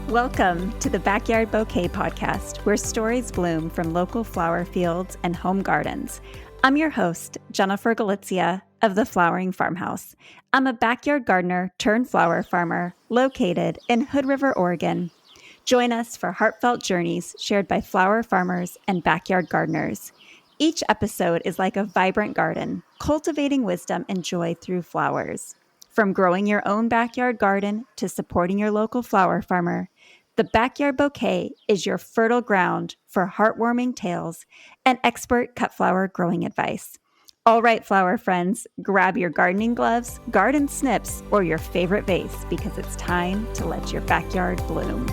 Welcome to the Backyard Bouquet Podcast, where stories bloom from local flower fields and home gardens. I'm your host, Jennifer Galizia of the Flowering Farmhouse. I'm a backyard gardener turned flower farmer located in Hood River, Oregon. Join us for heartfelt journeys shared by flower farmers and backyard gardeners. Each episode is like a vibrant garden, cultivating wisdom and joy through flowers. From growing your own backyard garden to supporting your local flower farmer, the Backyard Bouquet is your fertile ground for heartwarming tales and expert cut flower growing advice. All right, flower friends, grab your gardening gloves, garden snips, or your favorite vase because it's time to let your backyard bloom.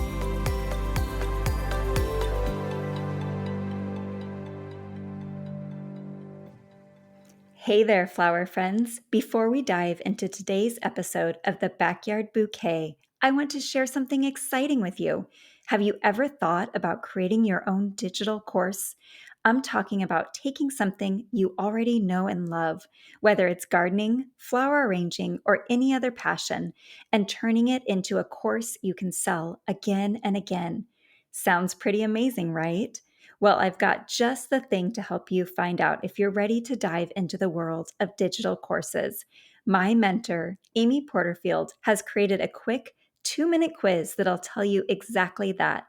Hey there, flower friends. Before we dive into today's episode of the Backyard Bouquet, I want to share something exciting with you. Have you ever thought about creating your own digital course? I'm talking about taking something you already know and love, whether it's gardening, flower arranging, or any other passion, and turning it into a course you can sell again and again. Sounds pretty amazing, right? Well, I've got just the thing to help you find out if you're ready to dive into the world of digital courses. My mentor, Amy Porterfield, has created a quick 2-minute quiz that'll tell you exactly that.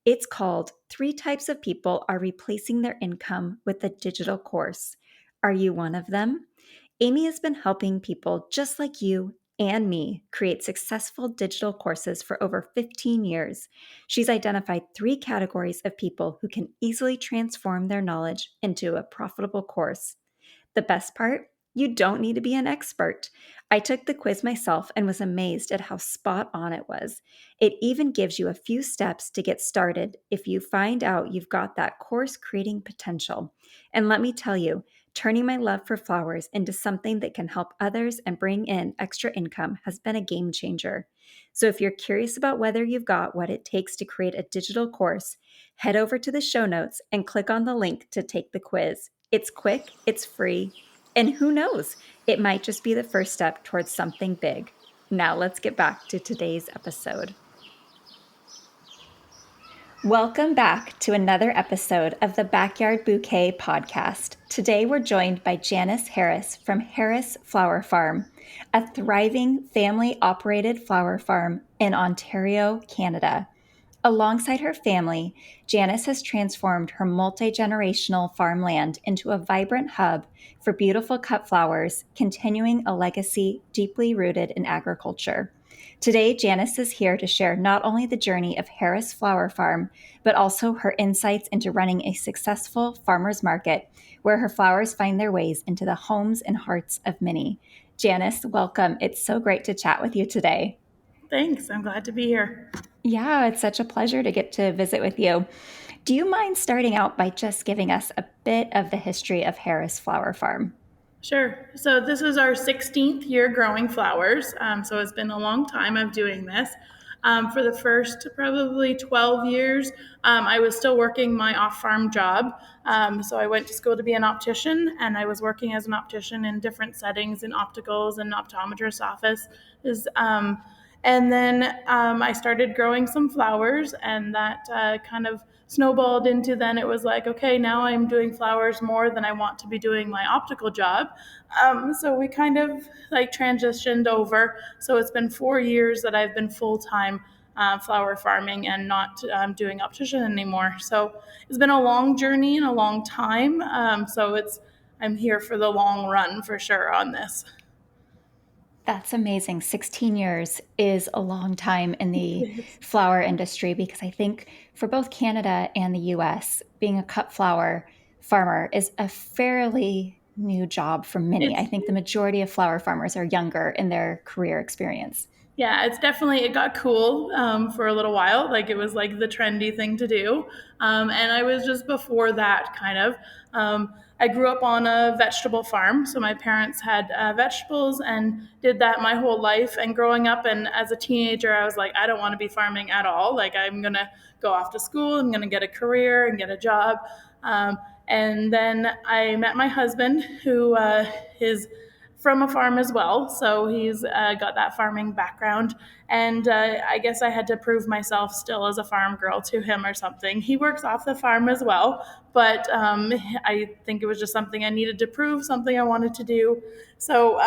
It's called 3 Types of People Are Replacing Their Income with a Digital Course. Are you one of them? Amy has been helping people just like you and me create successful digital courses for over 15 years. She's identified 3 categories of people who can easily transform their knowledge into a profitable course. The best part? You don't need to be an expert. I took the quiz myself and was amazed at how spot on it was. It even gives you a few steps to get started if you find out you've got that course creating potential. And let me tell you, turning my love for flowers into something that can help others and bring in extra income has been a game changer. So if you're curious about whether you've got what it takes to create a digital course, head over to the show notes and click on the link to take the quiz. It's quick, it's free, and who knows, it might just be the first step towards something big. Now let's get back to today's episode. Welcome back to another episode of the Backyard Bouquet Podcast. Today we're joined by Janis Harris from Harris Flower Farm, a thriving family-operated flower farm in Ontario, Canada. Alongside her family, Janis has transformed her multi-generational farmland into a vibrant hub for beautiful cut flowers, continuing a legacy deeply rooted in agriculture. Today, Janis is here to share not only the journey of Harris Flower Farm, but also her insights into running a successful farmers market where her flowers find their ways into the homes and hearts of many. Janis, welcome. It's so great to chat with you today. Thanks. I'm glad to be here. Yeah, it's such a pleasure to get to visit with you. Do you mind starting out by just giving us a bit of the history of Harris Flower Farm? Sure. So this is our 16th year growing flowers. So it's been a long time of doing this. For the first probably 12 years, I was still working my off-farm job. So I went to school to be an optician, and I was working as an optician in different settings in opticals and optometrist offices. And then I started growing some flowers, and that kind of snowballed into then it was like, okay, now I'm doing flowers more than I want to be doing my optical job. So we kind of like transitioned over. So it's been 4 years that I've been full-time flower farming and not doing optician anymore. So it's been a long journey and a long time. I'm here for the long run for sure on this. That's amazing. 16 years is a long time in the flower industry because I think for both Canada and the US, being a cut flower farmer is a fairly new job for many. I think the majority of flower farmers are younger in their career experience. Yeah, it got cool for a little while. Like it was like the trendy thing to do. And I was just before that kind of. I grew up on a vegetable farm. So my parents had vegetables and did that my whole life. And growing up and as a teenager, I was like, I don't want to be farming at all. Like I'm going to go off to school. I'm going to get a career and get a job. And then I met my husband who his from a farm as well, so he's got that farming background. And I guess I had to prove myself still as a farm girl to him or something. He works off the farm as well, but I think it was just something I needed to prove, something I wanted to do. So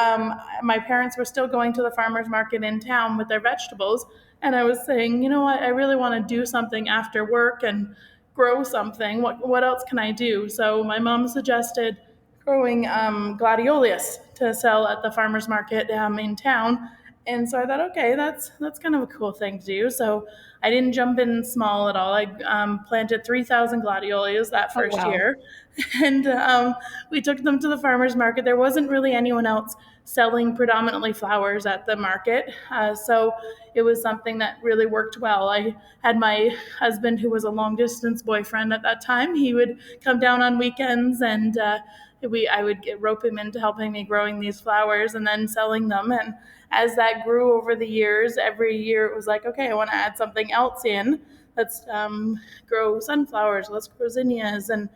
my parents were still going to the farmers market in town with their vegetables, and I was saying, you know what, I really want to do something after work and grow something. What else can I do? So my mom suggested growing gladiolus to sell at the farmers market in town. And so I thought, okay, that's kind of a cool thing to do. So I didn't jump in small at all. I planted 3,000 gladiolus that Oh, first wow. year, and we took them to the farmers market. There wasn't really anyone else selling predominantly flowers at the market, so it was something that really worked well. I had my husband, who was a long distance boyfriend at that time. He would come down on weekends, and I would rope him into helping me growing these flowers and then selling them. And as that grew over the years, every year it was like, okay, I want to add something else in. Let's grow sunflowers. Let's grow zinnias, and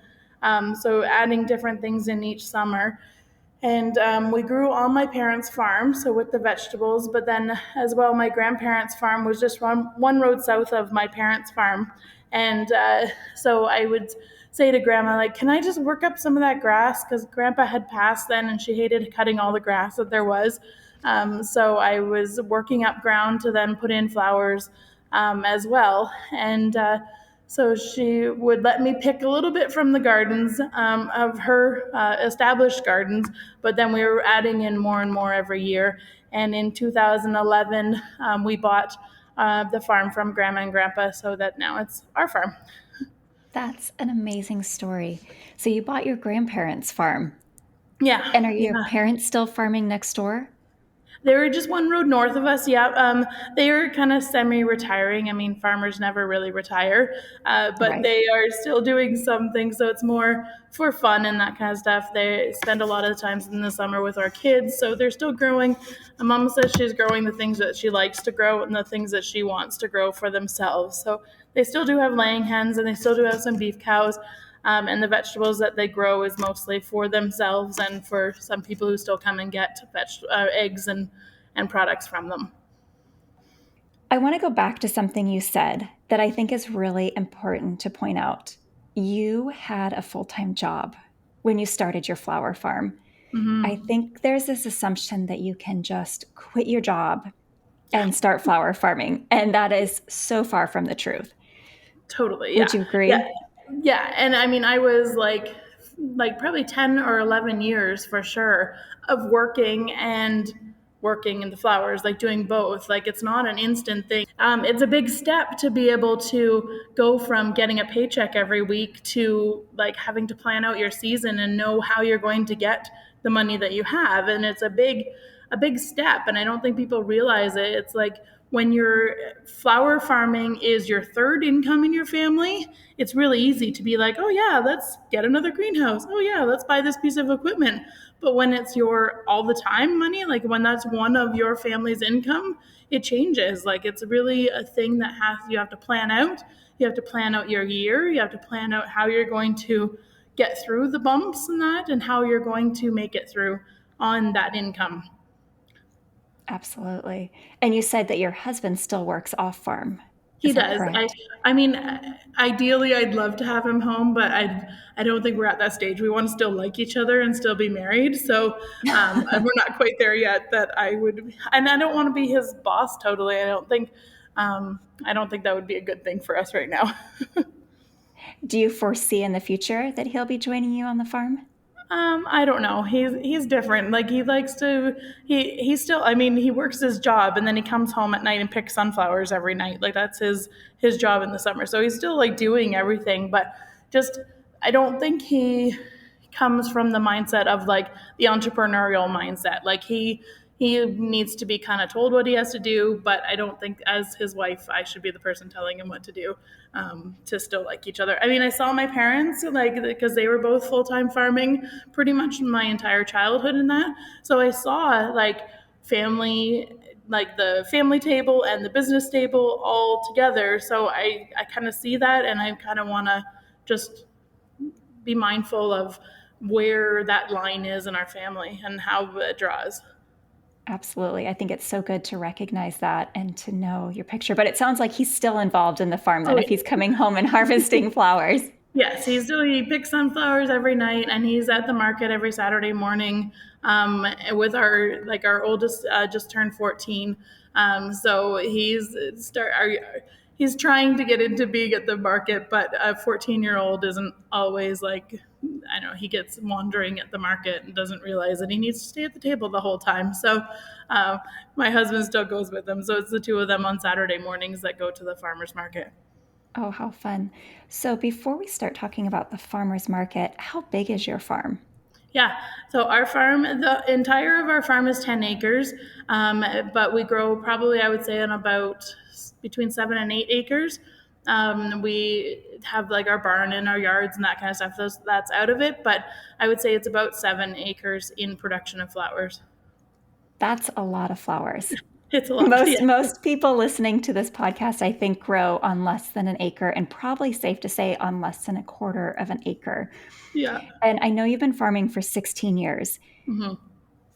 so adding different things in each summer. And we grew on my parents' farm, so with the vegetables, but then as well, my grandparents' farm was just one road south of my parents' farm. And so I would say to grandma, like, can I just work up some of that grass? Because grandpa had passed then and she hated cutting all the grass that there was. So I was working up ground to then put in flowers as well. And so she would let me pick a little bit from the gardens of her established gardens, but then we were adding in more and more every year. And in 2011, we bought the farm from Grandma and Grandpa, so that now it's our farm. That's an amazing story. So you bought your grandparents' farm, Yeah, and are your yeah. parents still farming next door? They were just one road north of us. Yeah, they are kind of semi-retiring. I mean, farmers never really retire, but Right. they are still doing something. So it's more for fun and that kind of stuff. They spend a lot of the times in the summer with our kids, so they're still growing. My mom says she's growing the things that she likes to grow and the things that she wants to grow for themselves. So they still do have laying hens and they still do have some beef cows. And the vegetables that they grow is mostly for themselves and for some people who still come and get eggs and products from them. I want to go back to something you said that I think is really important to point out. You had a full time job when you started your flower farm. I Mm-hmm. think there's this assumption that you can just quit your job and start flower farming, and that is so far from the truth. Totally, Would yeah, you yeah, agree? yeah. And I mean, I was like probably 10 or 11 years for sure of working in the flowers, like doing both. Like it's not an instant thing. It's a big step to be able to go from getting a paycheck every week to like having to plan out your season and know how you're going to get the money that you have. And it's a big step. And I don't think people realize it. It's like when your flower farming is your third income in your family, it's really easy to be like, oh yeah, let's get another greenhouse. Oh yeah, let's buy this piece of equipment. But when it's your all the time money, like when that's one of your family's income, it changes. Like it's really a thing that you have to plan out. You have to plan out your year. You have to plan out how you're going to get through the bumps and that, and how you're going to make it through on that income. Absolutely. And you said that your husband still works off farm. He Is that does. I correct? I mean, ideally, I'd love to have him home, but I don't think we're at that stage. We want to still like each other and still be married. So and we're not quite there yet. That I would, and I don't want to be his boss totally. I don't think that would be a good thing for us right now. Do you foresee in the future that he'll be joining you on the farm? I don't know. He's different. Like he likes to. He's still. I mean, he works his job and then he comes home at night and picks sunflowers every night. Like that's his job in the summer. So he's still like doing everything, but just I don't think he comes from the mindset of like the entrepreneurial mindset. Like he needs to be kind of told what he has to do, but I don't think as his wife I should be the person telling him what to do to still like each other. I mean, I saw my parents like because they were both full time farming pretty much my entire childhood in that, so I saw like family like the family table and the business table all together. So I kind of see that and I kind of want to just be mindful of where that line is in our family and how it draws. Absolutely. I think it's so good to recognize that and to know your picture. But it sounds like he's still involved in the farm then Oh, if he's coming home and harvesting flowers. yes, he picks sunflowers every night, and he's at the market every Saturday morning. With our oldest just turned 14, so he's trying to get into being at the market, but a 14-year-old isn't always like, I don't know, he gets wandering at the market and doesn't realize that he needs to stay at the table the whole time. So uh, my husband still goes with them, so it's the two of them on Saturday mornings that go to the farmers market. Oh, how fun. So before we start talking about the farmer's market, how big is your farm? Yeah, so our farm, the entire of our farm is 10 acres, but we grow probably, I would say, on about between 7 and 8 acres. We have like our barn and our yards and that kind of stuff. That's out of it, but I would say it's about 7 acres in production of flowers. That's a lot of flowers. It's a lot, Most yeah. most people listening to this podcast, I think, grow on less than an acre, and probably safe to say on less than a quarter of an acre. Yeah. And I know you've been farming for 16 years. Hmm.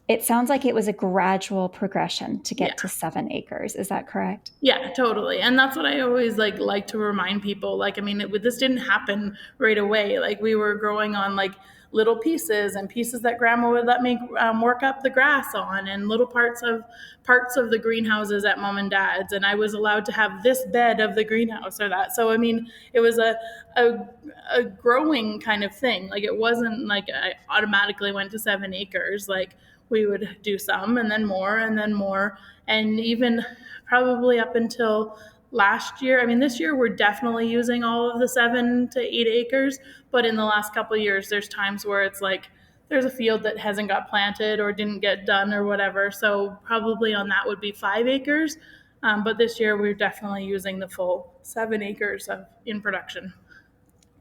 It sounds like it was a gradual progression to Yeah. get to 7 acres. Is that correct? Yeah, totally. And that's what I always like to remind people. Like, I mean, this didn't happen right away. Like, we were growing on like little pieces and pieces that grandma would let me work up the grass on, and little parts of the greenhouses at mom and dad's, and I was allowed to have this bed of the greenhouse or that. So I mean, it was a, a growing kind of thing. Like, it wasn't like I automatically went to 7 acres. Like, we would do some and then more and then more, and even probably up until last year. I mean, this year we're definitely using all of the 7 to 8 acres, but in the last couple of years, there's times where it's like there's a field that hasn't got planted or didn't get done or whatever. So probably on that would be 5 acres. But this year we're definitely using the full 7 acres of in production.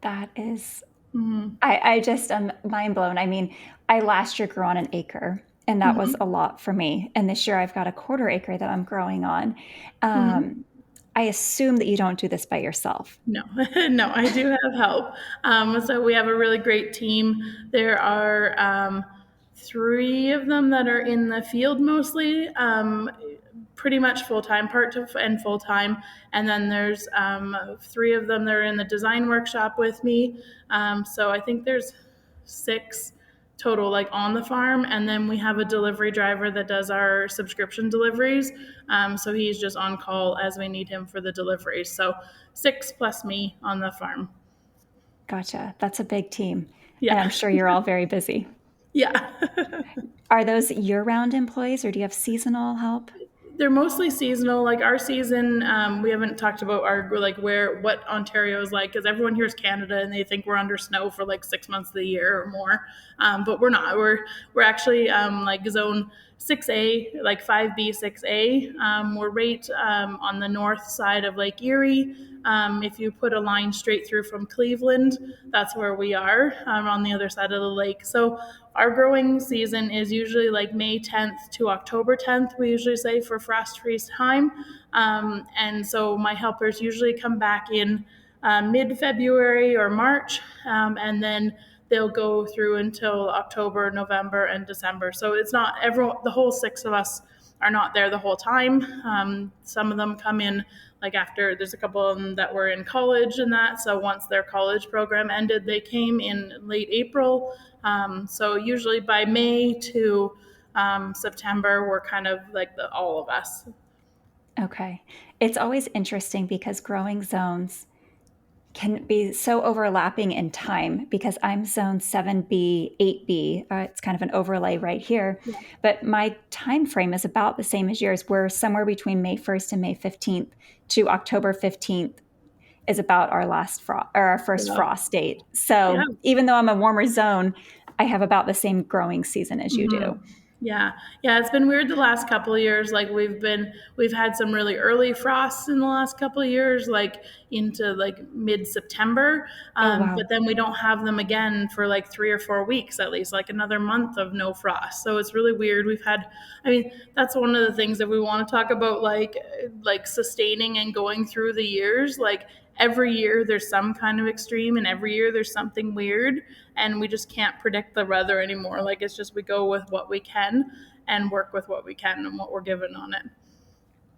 That is, Mm-hmm. I just am mind blown. I mean, I last year grew on an acre, and that was Mm-hmm. a lot for me. And this year I've got a quarter acre that I'm growing on. Mm-hmm. I assume that you don't do this by yourself. No, no, I do have help. So we have a really great team. There are three of them that are in the field mostly, pretty much full time, and full time. And then there's three of them that are in the design workshop with me. So I think there's six total, like on the farm, and then we have a delivery driver that does our subscription deliveries. So he's just on call as we need him for the deliveries. So six plus me on the farm. Gotcha. That's a big team. And I'm Yeah. sure you're all very busy. Yeah. Are those year-round employees or do you have seasonal help? They're mostly seasonal. Like our season, we haven't talked about our like what Ontario is like, because everyone here is Canada and they think we're under snow for like 6 months of the year or more, but we're not. We're actually like zone 6A, like 5B 6A. We're right on the north side of Lake Erie. If you put a line straight through from Cleveland, that's where we are, on the other side of the lake. So our growing season is usually like May 10th to October 10th, we usually say, for frost freeze time. And so my helpers usually come back in mid-February or March, and then they'll go through until October, November, and December. So it's not everyone, the whole six of us are not there the whole time. Some of them come in like after, there's a couple of them that were in college and that. So once their college program ended, they came in late April. So usually by May to September, we're kind of like all of us. Okay. It's always interesting because growing zones can be so overlapping in time because I'm zone 7B, 8B. It's kind of an overlay right here. Yeah. But my time frame is about the same as yours. We're somewhere between May 1st and May 15th to October 15th is about our last frost or our first Yeah. frost date. Yeah. So even though I'm a warmer zone, I have about the same growing season as you Mm-hmm. do. Yeah. Yeah, it's been weird the last couple of years. Like we've had some really early frosts in the last couple of years, like into like mid-September. Oh, wow. But then we don't have them again for like 3 or 4 weeks at least, like another month of no frost. So it's really weird. I mean, that's one of the things that we want to talk about, like sustaining and going through the years. Like every year there's some kind of extreme, and every year there's something weird, and we just can't predict the weather anymore. Like, it's just we go with what we can and work with what we can and what we're given on it.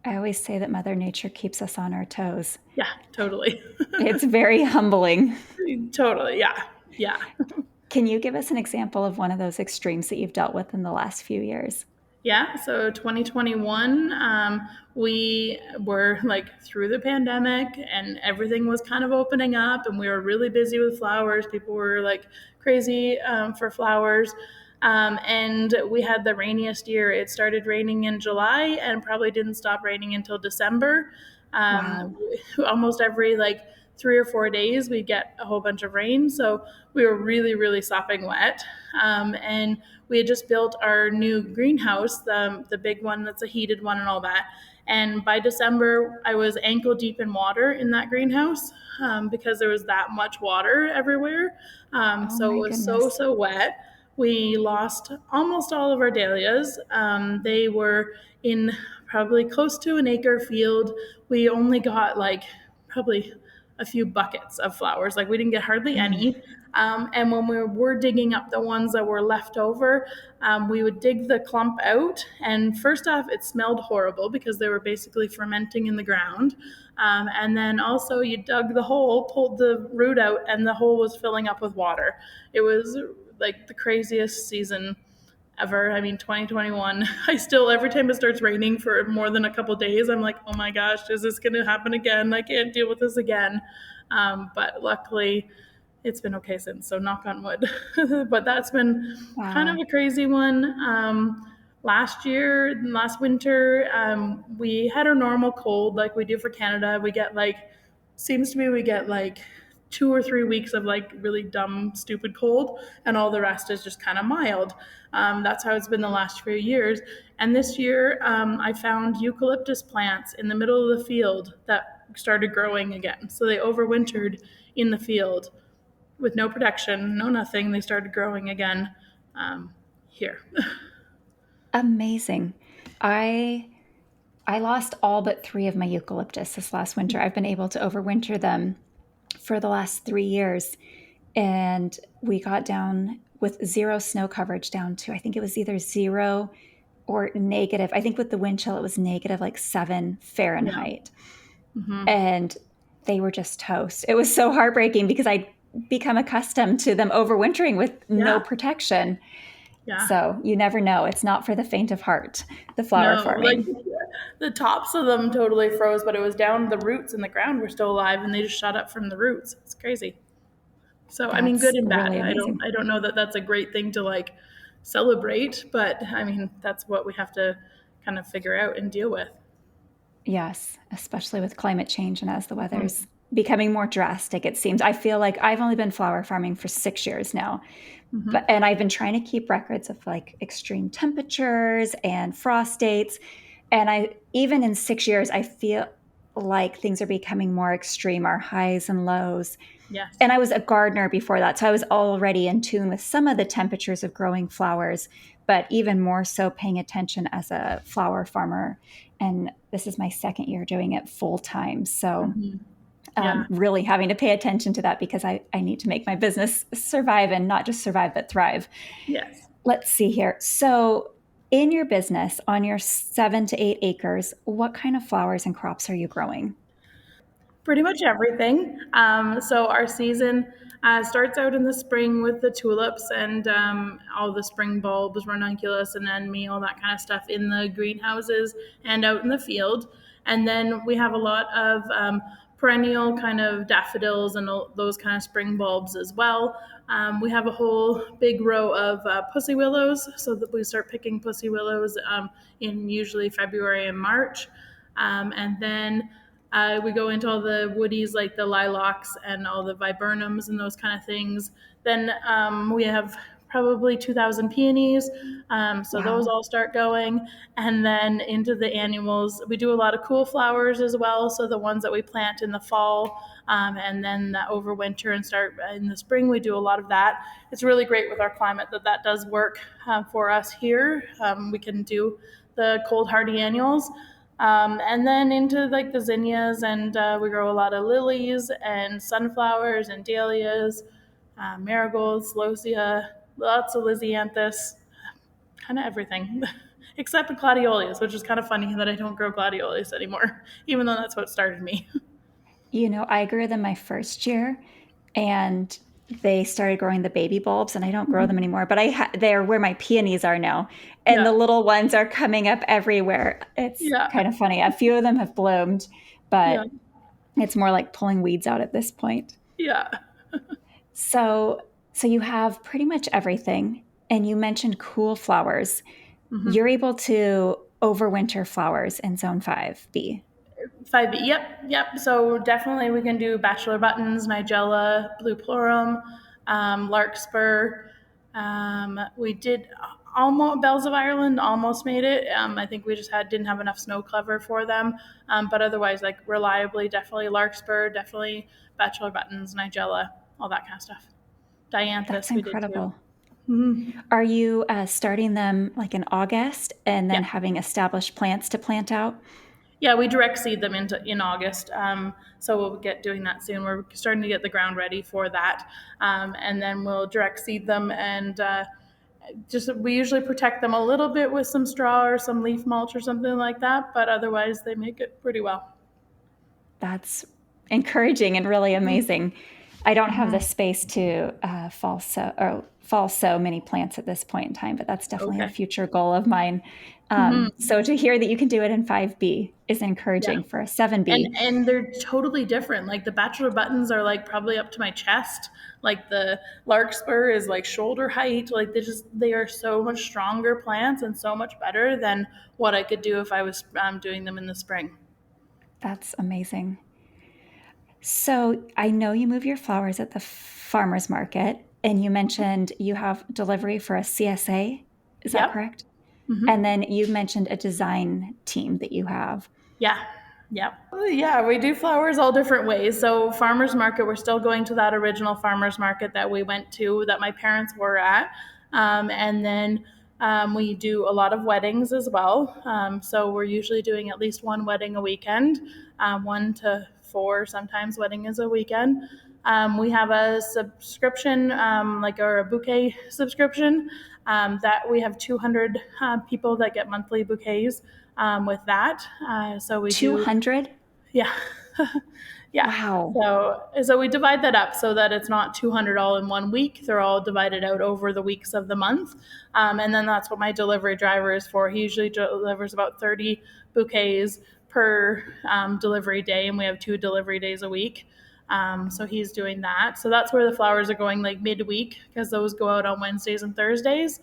I always say that Mother Nature keeps us on our toes. Yeah, totally. It's very humbling. Totally. Yeah. Yeah. Can you give us an example of one of those extremes that you've dealt with in the last few years? Yeah, so 2021, we were like through the pandemic and everything was kind of opening up, and we were really busy with flowers. People were like crazy for flowers. And we had the rainiest year. It started raining in July and probably didn't stop raining until December. Wow. Almost every like 3 or 4 days, we get a whole bunch of rain. So we were really, really sopping wet. And we had just built our new greenhouse, the big one that's a heated one and all that. And by December, I was ankle deep in water in that greenhouse because there was that much water everywhere. Oh So my it was so, goodness. so wet. We lost almost all of our dahlias. They were in probably close to an acre field. We only got like probably a few buckets of flowers. Like, we didn't get hardly Mm. any. And when we were digging up the ones that were left over, we would dig the clump out. And first off, it smelled horrible because they were basically fermenting in the ground. And then also, you dug the hole, pulled the root out, and the hole was filling up with water. It was like the craziest season ever. I mean, 2021, I still, every time it starts raining for more than a couple days, I'm like, oh my gosh, is this going to happen again? I can't deal with this again. But luckily, it's been okay since, so knock on wood. But that's been kind of Wow. a crazy one. Last winter, we had our normal cold like we do for Canada. We get like, seems to me we get like 2 or 3 weeks of like really dumb, stupid cold, and all the rest is just kind of mild. That's how it's been the last few years. And this year, I found eucalyptus plants in the middle of the field that started growing again. So they overwintered in the field with no protection, no nothing. They started growing again here. Amazing. I I lost all but 3 of my eucalyptus this last winter. I've been able to overwinter them for the last 3 years, and we got down with 0 snow coverage down to, I think it was either 0 or negative. I think with the wind chill, it was negative, like, 7 Yeah. Fahrenheit, Hmm. and they were just toast. It was so heartbreaking because I'd become accustomed to them overwintering with no Yeah. protection. Yeah. So, you never know. It's not for the faint of heart, the flower No, like farming. the tops of them totally froze, but it was down the roots in the ground were still alive, and they just shot up from the roots. It's crazy. So I mean, good That's and bad. really I don't amazing. I don't know that that's a great thing to like celebrate, but I mean that's what we have to kind of figure out and deal with. Yes, especially with climate change and as the weather's Mm-hmm. becoming more drastic, it seems. I feel like I've only been flower farming for 6 years now, but Mm-hmm. and I've been trying to keep records of like extreme temperatures and frost dates. And I even in 6 years, I feel like things are becoming more extreme, our highs and lows. Yes. And I was a gardener before that, so I was already in tune with some of the temperatures of growing flowers, but even more so paying attention as a flower farmer. And this is my second year doing it full time. So Mm-hmm. Yeah. really having to pay attention to that because I need to make my business survive and not just survive, but thrive. Yes. Let's see here. So, in your business, on your 7 to 8 acres, what kind of flowers and crops are you growing? Pretty much everything. So our season starts out in the spring with the tulips and all the spring bulbs, ranunculus, anemone, all that kind of stuff in the greenhouses and out in the field. And then we have a lot of perennial kind of daffodils and those kind of spring bulbs as well. We have a whole big row of pussy willows, so that we start picking pussy willows in usually February and March. And then we go into all the woodies like the lilacs and all the viburnums and those kind of things. Then we have probably 2,000 peonies. So those Wow. all start going. And then into the annuals, we do a lot of cool flowers as well. So the ones that we plant in the fall and then overwinter and start in the spring, we do a lot of that. It's really great with our climate that that does work for us here. We can do the cold hardy annuals. And then into like the zinnias, and we grow a lot of lilies and sunflowers and dahlias, marigolds, locia, lots of lysianthus, kind of everything. Except the gladiolus, which is kind of funny that I don't grow gladiolus anymore, even though that's what started me. I grew them my first year, and they started growing the baby bulbs, and I don't grow them anymore, but they're where my peonies are now, and the Yeah, little ones are coming up everywhere. It's yeah, kind of funny. A few of them have bloomed, yeah, but it's more like pulling weeds out at this point. yeah. So, so you have pretty much everything, and you mentioned cool flowers. Mm-hmm. You're able to overwinter flowers in Zone 5B. 5B, yep. So definitely we can do bachelor buttons, nigella, blue plurum, larkspur. We did almost bells of Ireland, almost made it. I think we just didn't have enough snow cover for them. But otherwise, like reliably, definitely larkspur, definitely bachelor buttons, nigella, all that kind of stuff. That's Dianthus we did too. incredible. Mm-hmm. Are you starting them like in August and Yeah. then having established plants to plant out? Yeah, we direct seed them in August, so we'll get doing that soon. We're starting to get the ground ready for that, and then we'll direct seed them, and just we usually protect them a little bit with some straw or some leaf mulch or something like that. But otherwise, they make it pretty well. That's encouraging and really amazing. I don't have the Mm-hmm. space to fall so many plants at this point in time, but that's definitely a Okay. future goal of mine. Mm-hmm. So to hear that you can do it in 5B is Yeah. encouraging. For a and 7B, and they're totally different. Like the bachelor buttons are like probably up to my chest, like the larkspur is like shoulder height. Like they are so much stronger plants and so much better than what I could do if I was doing them in the spring. that's amazing. So I know you move your flowers at the farmer's market, and you mentioned you have delivery for a C.S.A. Is that Yep. correct? And Mm-hmm. then you mentioned a design team that you have. Yeah. Yep. Yeah, we do flowers all different ways. So farmers market, we're still going to that original farmers market that we went to, that my parents were at, and then we do a lot of weddings as well. So we're usually doing at least one wedding a weekend, 1 to 4 sometimes wedding is a weekend. We have a subscription, or a bouquet subscription, that we have 200 people that get monthly bouquets with that. So we do, 200? yeah, yeah. Wow. So we divide that up so that it's not 200 all in one week. They're all divided out over the weeks of the month, and then that's what my delivery driver is for. He usually delivers about 30 bouquets per delivery day, and we have 2 delivery days a week. So he's doing that. So that's where the flowers are going like midweek, because those go out on Wednesdays and Thursdays.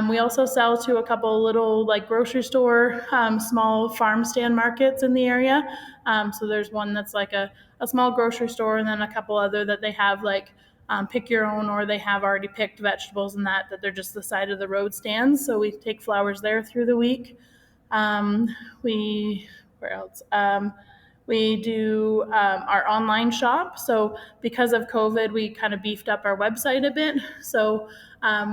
We also sell to a couple little like grocery store, small farm stand markets in the area. So there's one that's like a small grocery store, and then a couple other that they have like pick your own, or they have already picked vegetables and that they're just the side of the road stands. So we take flowers there through the week. Um, we where else? We do our online shop. So because of COVID, we kind of beefed up our website a bit. So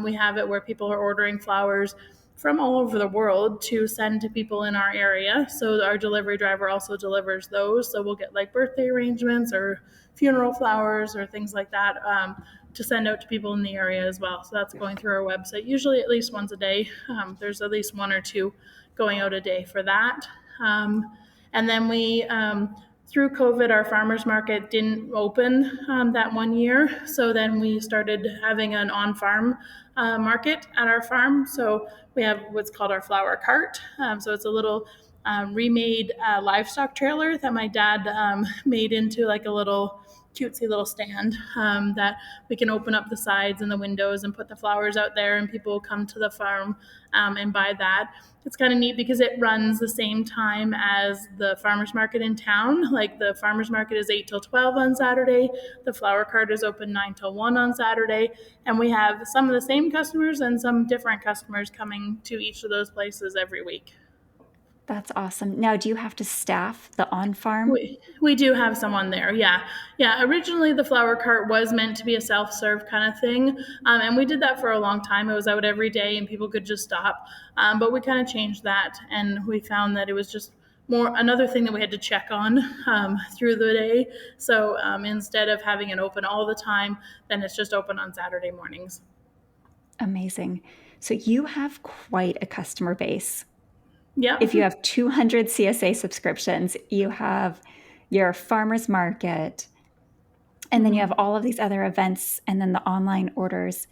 we have it where people are ordering flowers from all over the world to send to people in our area. So our delivery driver also delivers those. So we'll get like birthday arrangements or funeral flowers or things like that, to send out to people in the area as well. So that's going through our website, usually at least once a day. There's at least 1 or 2 going out a day for that. And then through COVID, our farmers market didn't open that one year. So then we started having an on farm market at our farm. So we have what's called our flower cart. So it's a little remade livestock trailer that my dad made into like a little cutesy little stand, that we can open up the sides and the windows and put the flowers out there, and people will come to the farm and buy that. It's kind of neat because it runs the same time as the farmers market in town. Like the farmers market is 8 till 12 on Saturday. The flower cart is open 9 till 1 on Saturday. And we have some of the same customers and some different customers coming to each of those places every week. That's awesome. Now, do you have to staff the on farm? We do have someone there, yeah. Yeah, originally the flower cart was meant to be a self-serve kind of thing, and we did that for a long time. It was out every day and people could just stop, but we kind of changed that, and we found that it was just another thing that we had to check on through the day. So instead of having it open all the time, then it's just open on Saturday mornings. Amazing. So you have quite a customer base. Yep. If you have 200 C.S.A. subscriptions, you have your farmer's market, and then you have all of these other events and then the online orders.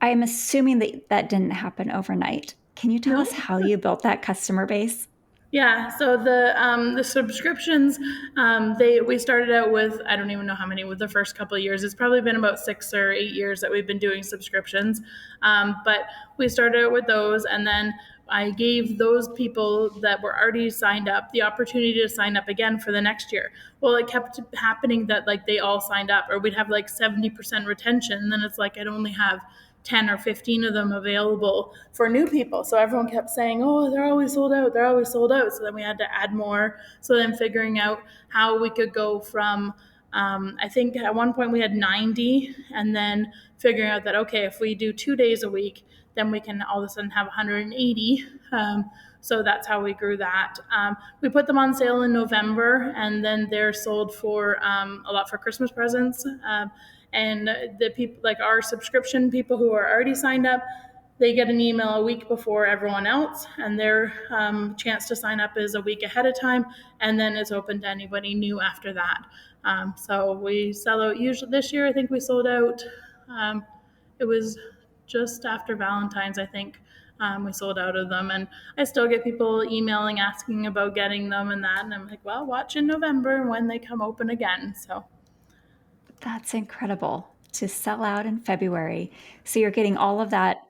I'm assuming that that didn't happen overnight. Can you tell us No. how you built that customer base? Yeah, so the subscriptions, we started out with, I don't even know how many with the first couple of years. It's probably been about 6 or 8 years that we've been doing subscriptions, but we started out with those, and then I gave those people that were already signed up the opportunity to sign up again for the next year. Well, it kept happening that like they all signed up, or we'd have like 70% retention, and then it's like I'd only have 10 or 15 of them available for new people. So everyone kept saying, oh, they're always sold out. They're always sold out. So then we had to add more. So then figuring out how we could go from, I think at one point we had 90, and then figuring out that, okay, if we do 2 days a week, then we can all of a sudden have 180. So that's how we grew that. We put them on sale in November, and then they're sold for a lot for Christmas presents. And the people, like our subscription people who are already signed up, they get an email a week before everyone else, and their chance to sign up is a week ahead of time, and then it's open to anybody new after that. So we sell out usually this year. I think we sold out. It was just after Valentine's, I think. We sold out of them, and I still get people emailing asking about getting them and that, and I'm like, well, watch in November when they come open again. So That's incredible to sell out in February. So you're getting all of that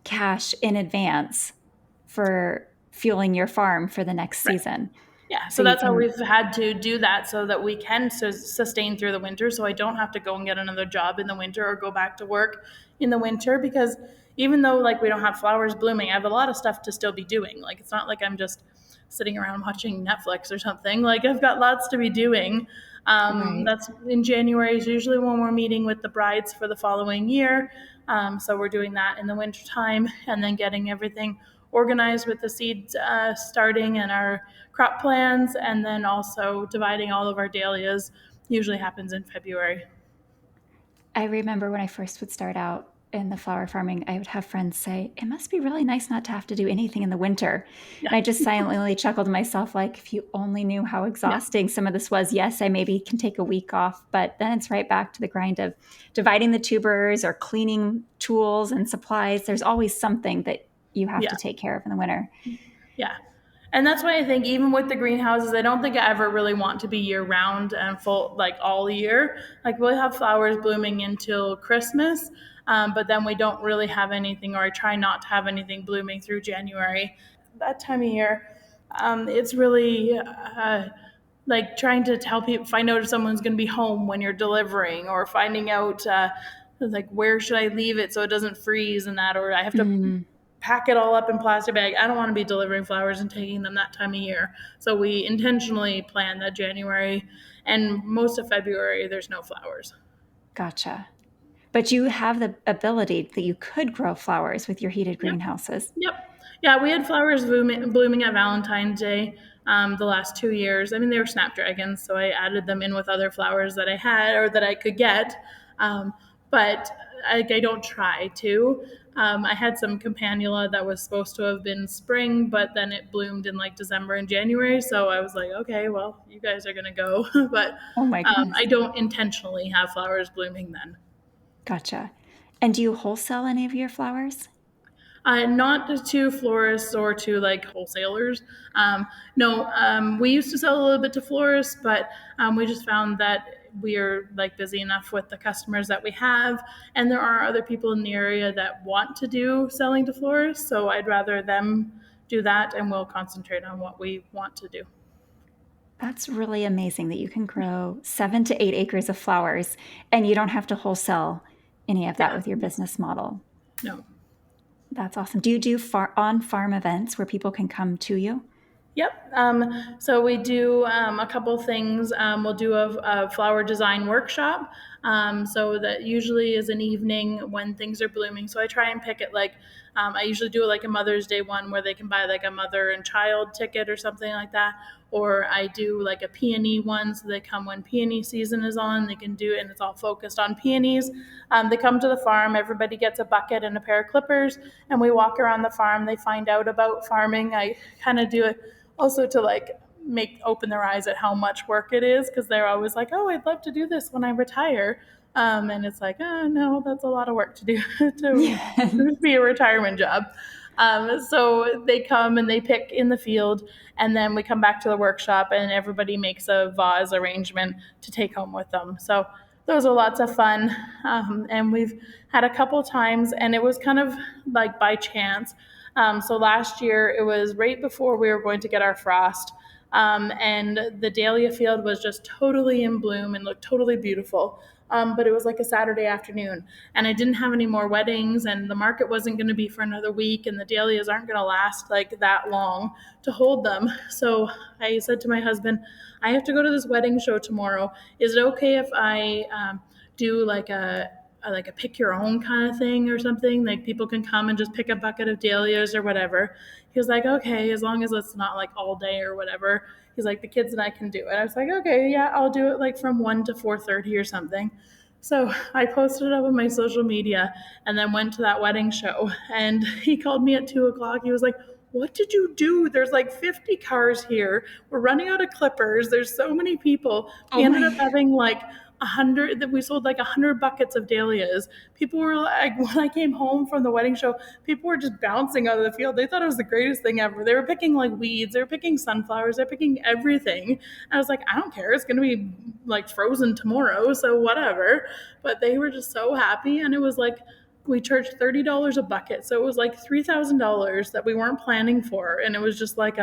cash in advance for fueling your farm for the next right. season. Yeah, So so you that's how can, we've had to do that so that we can sustain through the winter. So I don't have to go and get another job in the winter or go back to work in the winter, because even though like we don't have flowers blooming, I have a lot of stuff to still be doing. Like it's not like I'm just sitting around watching Netflix or something. Like I've got lots to be doing. right. That's in January is usually when we're meeting with the brides for the following year. So we're doing that in the winter time, and then getting everything organized with the seeds starting and our crop plans, and then also dividing all of our dahlias usually happens in February. I remember when I first would start out in the flower farming, I would have friends say, it must be really nice not to have to do anything in the winter. Yeah, And I just silently chuckled to myself, like, if you only knew how yeah, exhausting some of this was. Yes, I maybe can take a week off, but then it's right back to the grind of dividing the tubers or cleaning tools and supplies. There's always something that you have yeah, to take care of in the winter. yeah. And that's why I think even with the greenhouses, I don't think I ever really want to be year round and full like all year. Like we'll have flowers blooming until Christmas, but then we don't really have anything, or I try not to have anything blooming through January. That time of year, it's really like trying to tell people, find out if someone's going to be home when you're delivering, or finding out like where should I leave it so it doesn't freeze and that, or I have to Mm, pack it all up in plastic bag. I don't want to be delivering flowers and taking them that time of year. So we intentionally plan that January and most of February there's no flowers. gotcha. But you have the ability that you could grow flowers with your heated Yep. greenhouses. Yep. Yeah, we had flowers blooming at Valentine's Day the last 2 years. I mean, they were snapdragons, so I added them in with other flowers that I had or that I could get. Um, but I don't try to. I had some campanula that was supposed to have been spring, but then it bloomed in like December and January. So I was like, okay, well, you guys are going to go. But Oh my I goodness. don't intentionally have flowers blooming then. Gotcha. And do you wholesale any of your flowers? Not to florists or to like wholesalers. No, we used to sell a little bit to florists, but we just found that we are like busy enough with the customers that we have, and there are other people in the area that want to do selling to florists. So I'd rather them do that, and we'll concentrate on what we want to do. That's really amazing that you can grow 7 to 8 acres of flowers and you don't have to wholesale any of that Yeah, with your business model. no. That's awesome. Do you do on farm events where people can come to you? Yep. So we do a couple things. We'll do a flower design workshop. So that usually is an evening when things are blooming. So I try and pick it like, I usually do like a Mother's Day one where they can buy like a mother and child ticket or something like that. Or I do like a peony one, so they come when peony season is on. They can do it, and it's all focused on peonies. They come to the farm. Everybody gets a bucket and a pair of clippers, and we walk around the farm. They find out about farming. I kind of do it also to like open their eyes at how much work it is, because they're always like, "Oh, I'd love to do this when I retire," and it's like, "Oh no, that's a lot of work to do to be a retirement job." So they come and they pick in the field, and then we come back to the workshop, and everybody makes a vase arrangement to take home with them. So those are lots of fun, and we've had a couple times, and it was kind of like by chance. So last year, it was right before we were going to get our frost. And the dahlia field was just totally in bloom and looked totally beautiful. But it was like a Saturday afternoon, and I didn't have any more weddings, and the market wasn't going to be for another week, and the dahlias aren't going to last like that long to hold them. So I said to my husband, I have to go to this wedding show tomorrow. Is it okay if I do like a pick your own kind of thing or something? Like people can come and just pick a bucket of dahlias or whatever. He was like, okay, as long as it's not like all day or whatever. He's like, the kids and I can do it. I was like, okay, yeah, I'll do it like from 1 to 4:30 or something. So I posted it up on my social media and then went to that wedding show. And he called me at 2 o'clock. He was like, what did you do? There's like 50 cars here. We're running out of clippers. There's so many people. Oh We ended up my. having like 100, that we sold like 100 buckets of dahlias. People were like, when I came home from the wedding show, people were just bouncing out of the field. They thought it was the greatest thing ever. They were picking like weeds, they were picking sunflowers, they're picking everything. I was like, I don't care. It's going to be like frozen tomorrow, so whatever. But they were just so happy. And it was like, we charged $30 a bucket. So it was like $3,000 that we weren't planning for. And it was just like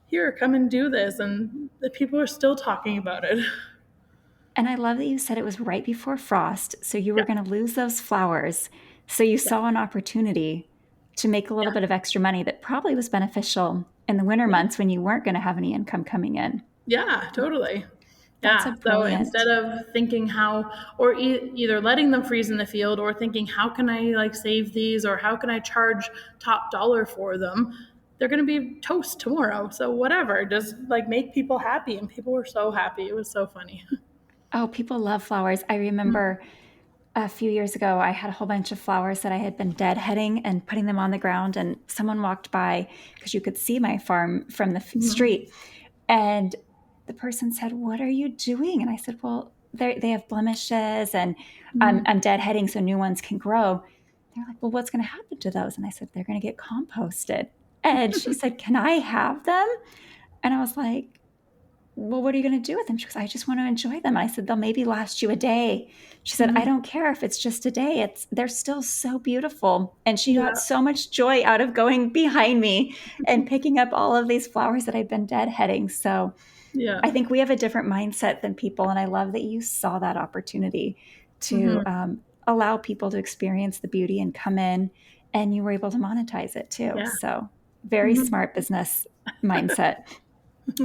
here, come and do this. And the people are still talking about it. And I love that you said it was right before frost, so you were Yeah. going to lose those flowers. So you Yeah. saw an opportunity to make a little Yeah. bit of extra money that probably was beneficial in the winter Yeah. months when you weren't going to have any income coming in. Yeah, totally. That's a Yeah. So instead brilliant. of thinking how, or either letting them freeze in the field or thinking, how can I like save these or how can I charge top dollar for them? They're going to be toast tomorrow. So whatever, just like make people happy. And people were so happy. It was so funny. Oh, people love flowers. I remember a few years ago, I had a whole bunch of flowers that I had been deadheading and putting them on the ground, and someone walked by because you could see my farm from the Mhm. street. And the person said, "What are you doing?" And I said, "Well, they have blemishes, and Mhm. I'm deadheading so new ones can grow." They're like, "Well, what's going to happen to those?" And I said, "They're going to get composted." And she said, "Can I have them?" And I was like, "Well, what are you going to do with them?" She goes, "I just want to enjoy them." I said, "They'll maybe last you a day." She said, "I Mhm. don't care if it's just a day. They're still so beautiful." And she got Yeah. so much joy out of going behind me and picking up all of these flowers that I'd been deadheading. So Yeah. I think we have a different mindset than people. And I love that you saw that opportunity to Mhm. allow people to experience the beauty and come in, and you were able to monetize it too. Yeah. So, very Mhm. smart business mindset.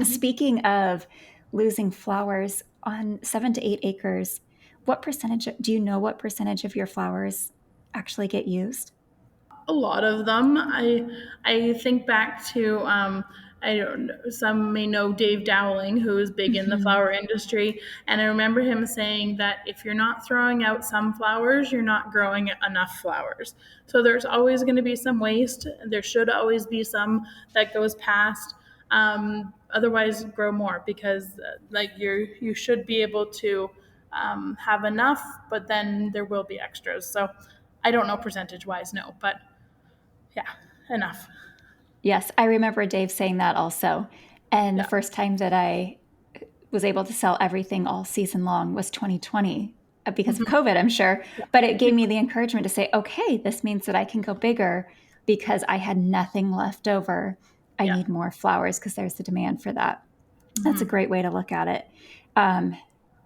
Speaking of losing flowers on 7 to 8 acres, what percentage, do you know what percentage of your flowers actually get used? A lot of them. I think back to I don't know, some may know Dave Dowling, who is big in the Mhm. flower industry, and I remember him saying that if you're not throwing out some flowers, you're not growing enough flowers. So there's always going to be some waste. There should always be some that goes past. Otherwise, grow more, because like you should be able to have enough, but then there will be extras. So I don't know percentage wise, no, but yeah, enough. Yes, I remember Dave saying that also. And the Yeah. first time that I was able to sell everything all season long was 2020 because of Mhm. COVID, I'm sure. Yeah. But it gave me the encouragement to say, okay, this means that I can go bigger because I had nothing left over. I Yeah. need more flowers because there's the demand for that. That's a Mhm. great way to look at it. Um,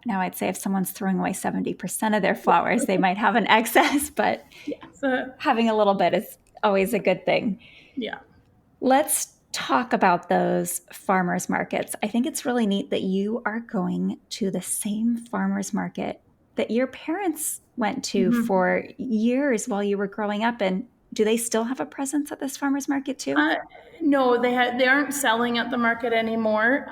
Now, I'd say if someone's throwing away 70% of their flowers, they might have an excess, but Yeah. So having a little bit is always a good thing. yeah. Let's talk about those farmers markets. I think it's really neat that you are going to the same farmers market that your parents went to Mhm. for years while you were growing up. And do they still have a presence at this farmer's market too? Uh, no, they aren't selling at the market anymore.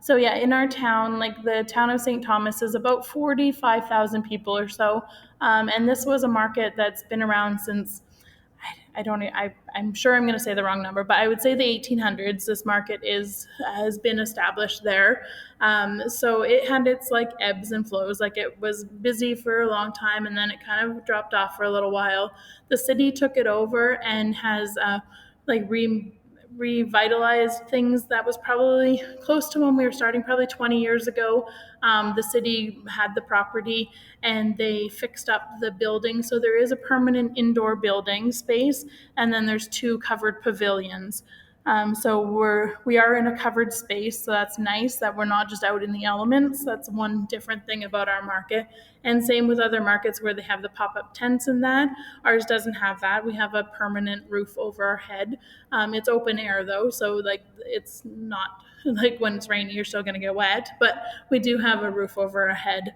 So yeah, in our town, like the town of St. Thomas is about 45,000 people or so. And this was a market that's been around since I don't I'm sure I'm going to say the wrong number, but I would say the 1800s. This market is has been established there. So it had its like ebbs and flows. Like it was busy for a long time, and then it kind of dropped off for a little while. The city took it over and has like revitalized things that was probably close to when we were starting, probably 20 years ago. The city had the property and they fixed up the building. So there is a permanent indoor building space, and then there's two covered pavilions. So we are in a covered space, so that's nice that we're not just out in the elements. That's one different thing about our market. And same with other markets where they have the pop-up tents and that. Ours doesn't have that. We have a permanent roof over our head. It's open air though, so like it's not like when it's rainy, you're still going to get wet. But we do have a roof over our head.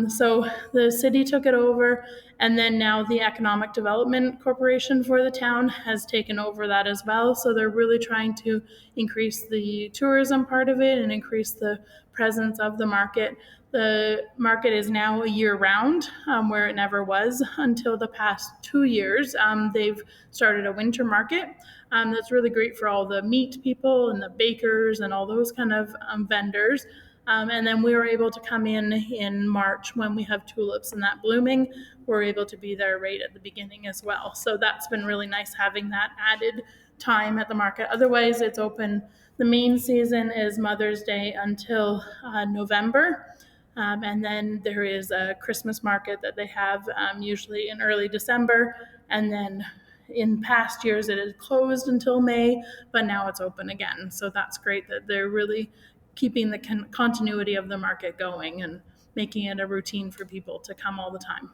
So the city took it over, and then now the Economic Development Corporation for the town has taken over that as well. So they're really trying to increase the tourism part of it and increase the presence of the market. The market is now a year round, where it never was until the past 2 years. They've started a winter market. That's really great for all the meat people and the bakers and all those kind of vendors. And then we were able to come in March when we have tulips and that blooming. We're able to be there right at the beginning as well. So that's been really nice having that added time at the market. Otherwise, it's open. The main season is Mother's Day until November. And then there is a Christmas market that they have usually in early December. And then in past years, it is closed until May, but now it's open again. So that's great that they're really keeping the continuity of the market going and making it a routine for people to come all the time.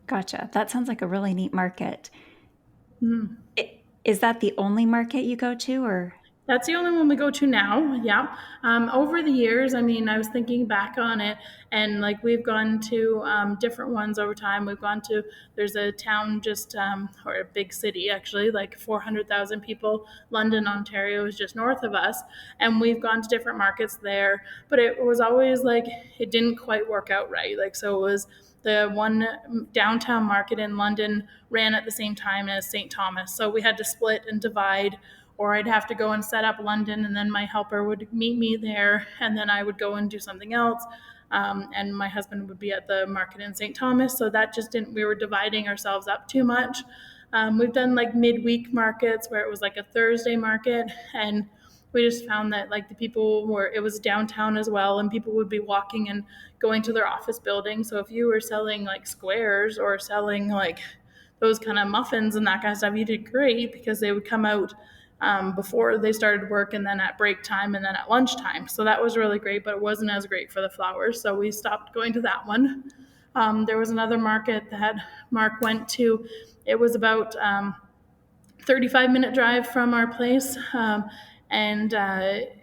Gotcha. That sounds like a really neat market. Mm. Is that the only market you go to, or? That's the only one we go to now. Yeah. Over the years, I mean, I was thinking back on it, and like we've gone to different ones over time. We've gone to, there's a town just, or a big city actually, like 400,000 people. London, Ontario is just north of us. And we've gone to different markets there. But it was always like, it didn't quite work out right. Like, so it was the one downtown market in London ran at the same time as St. Thomas. So we had to split and divide, or I'd have to go and set up London, and then my helper would meet me there, and then I would go and do something else. And my husband would be at the market in St. Thomas. So that just didn't, we were dividing ourselves up too much. We've done like midweek markets where it was like a Thursday market, and we just found that like the people were, it was downtown as well, and people would be walking and going to their office building. So if you were selling like squares or selling like those kind of muffins and that kind of stuff, you did great because they would come out before they started work, and then at break time, and then at lunchtime. So that was really great, but it wasn't as great for the flowers. So we stopped going to that one. There was another market that Mark went to. It was about 35-minute drive from our place. And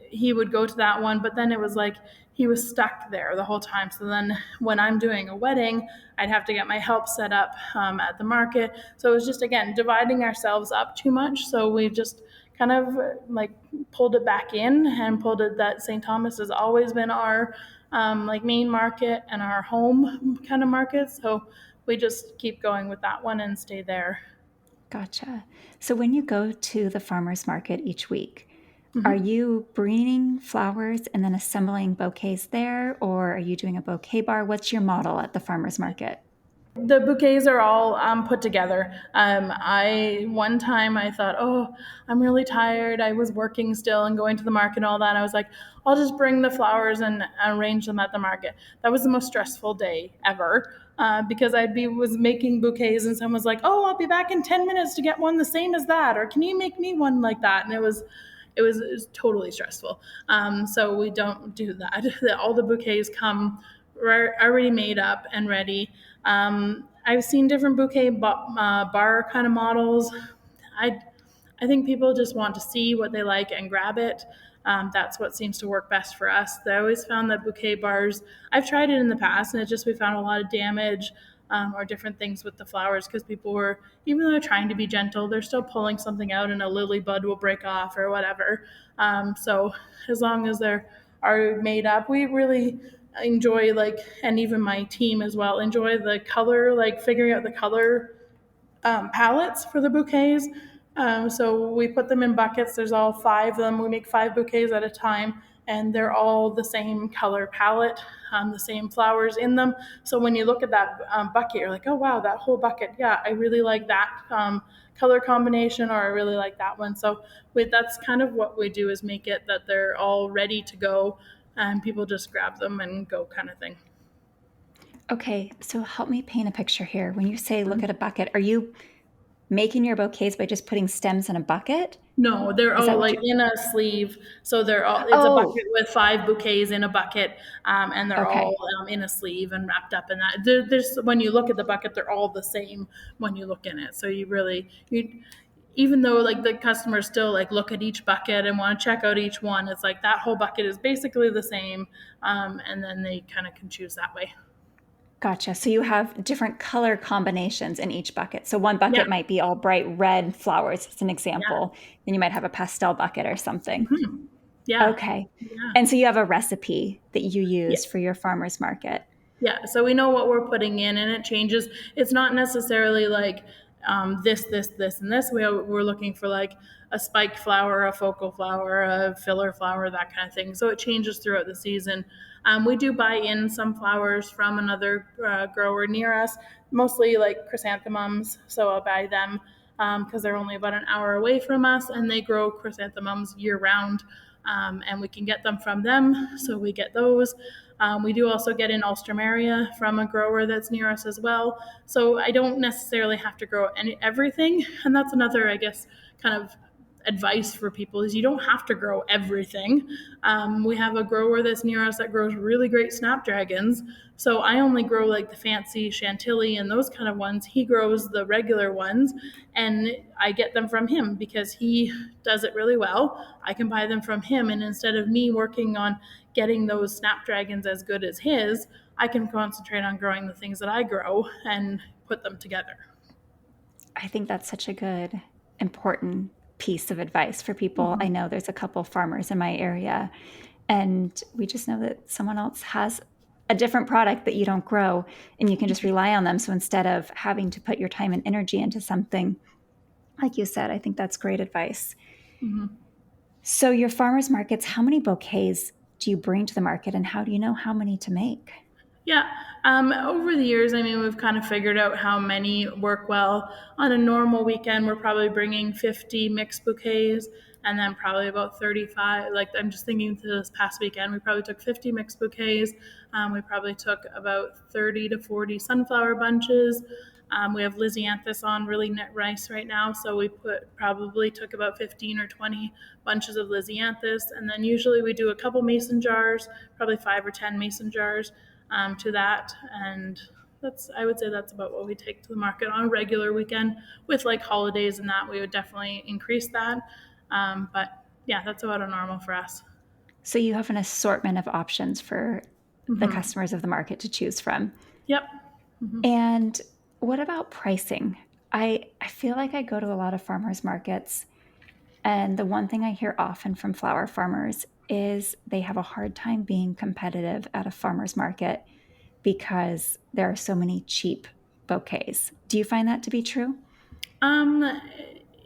he would go to that one, but then it was like he was stuck there the whole time. So then when I'm doing a wedding, I'd have to get my help set up at the market. So it was just, again, dividing ourselves up too much. So we just kind of like pulled it back in and pulled it that St. Thomas has always been our like main market and our home kind of market. So we just keep going with that one and stay there. Gotcha. So when you go to the farmer's market each week, are Mm-hmm. you bringing flowers and then assembling bouquets there, or are you doing a bouquet bar? What's your model at the farmer's market? The bouquets are all put together. I one time I thought, oh, I'm really tired. I was working still and going to the market and all that. I was like, I'll just bring the flowers and arrange them at the market. That was the most stressful day ever because was making bouquets and someone was like, oh, I'll be back in 10 minutes to get one the same as that, or can you make me one like that? And it was totally stressful. So we don't do that. All the bouquets come already made up and ready. I've seen different bouquet bar kind of models. I I think people just want to see what they like and grab it. That's what seems to work best for us. I always found that bouquet bars, I've tried it in the past, and we found a lot of damage or different things with the flowers because people were, even though they're trying to be gentle, they're still pulling something out and a lily bud will break off or whatever. So as long as they're are made up, we really enjoy, like, and even my team as well enjoy the color, like figuring out the color palettes for the bouquets. So we put them in buckets. There's all five of them. We make 5 bouquets at a time, and they're all the same color palette, the same flowers in them. So when you look at that bucket, you're like, oh wow, that whole bucket. Yeah, I really like that color combination, or I really like that one. So that's kind of what we do, is make it that they're all ready to go, and people just grab them and go, kind of thing. Okay, so help me paint a picture here. When you say look at a bucket, are you making your bouquets by just putting stems in a bucket? No, they're Is that all what like you? in a sleeve. So it's a Oh, bucket with 5 bouquets in a bucket, and they're all okay. in a sleeve and wrapped up in that. There's when you look at the bucket, they're all the same when you look in it. So even though like the customers still like look at each bucket and want to check out each one, it's like that whole bucket is basically the same, and then they kind of can choose that way. Gotcha. So you have different color combinations in each bucket. So one Yeah, bucket might be all bright red flowers, as an yeah, example. Then you might have a pastel bucket or something. hmm yeah, Okay. yeah. And so you have a recipe that you Yeah. use for your farmer's market. Yeah, so we know what we're putting in, and it changes. It's not necessarily like this, and this. We're looking for like a spike flower, a focal flower, a filler flower, that kind of thing. So it changes throughout the season. We do buy in some flowers from another grower near us, mostly like chrysanthemums. So I'll buy them because they're only about an hour away from us, and they grow chrysanthemums year round. And we can get them from them, so we get those. We do also get in Ulstramaria from a grower that's near us as well. So I don't necessarily have to grow everything. And that's another, I guess, kind of advice for people, is you don't have to grow everything. We have a grower that's near us that grows really great snapdragons. So I only grow like the fancy chantilly and those kind of ones. He grows the regular ones, and I get them from him because he does it really well. I can buy them from him, and instead of me working on getting those snapdragons as good as his, I can concentrate on growing the things that I grow and put them together. I think that's such a good, important piece of advice for people. I Mm-hmm. know there's a couple farmers in my area, and we just know that someone else has a different product that you don't grow, and you can just rely on them. So instead of having to put your time and energy into something, like you said, I think that's great advice. Mm-hmm. So, your farmers markets, how many bouquets do you bring to the market, and how do you know how many to make? Yeah. Over the years, I mean, we've kind of figured out how many work well. On a normal weekend, we're probably bringing 50 mixed bouquets, and then probably about 35. Like, I'm just thinking to this past weekend, we probably took 50 mixed bouquets. We probably took about 30 to 40 sunflower bunches. We have Lysianthus on really nice right now, so probably took about 15 or 20 bunches of Lysianthus, and then usually we do a couple mason jars, probably 5 or 10 mason jars to that. And I would say that's about what we take to the market on a regular weekend. With like holidays and that, we would definitely increase that. But yeah, that's about a normal for us. So, you have an assortment of options for the Mm-hmm. customers of the market to choose from. Yep. Mm-hmm. And what about pricing? I feel like I go to a lot of farmers markets, and the one thing I hear often from flower farmers is they have a hard time being competitive at a farmer's market because there are so many cheap bouquets. Do you find that to be true? Um,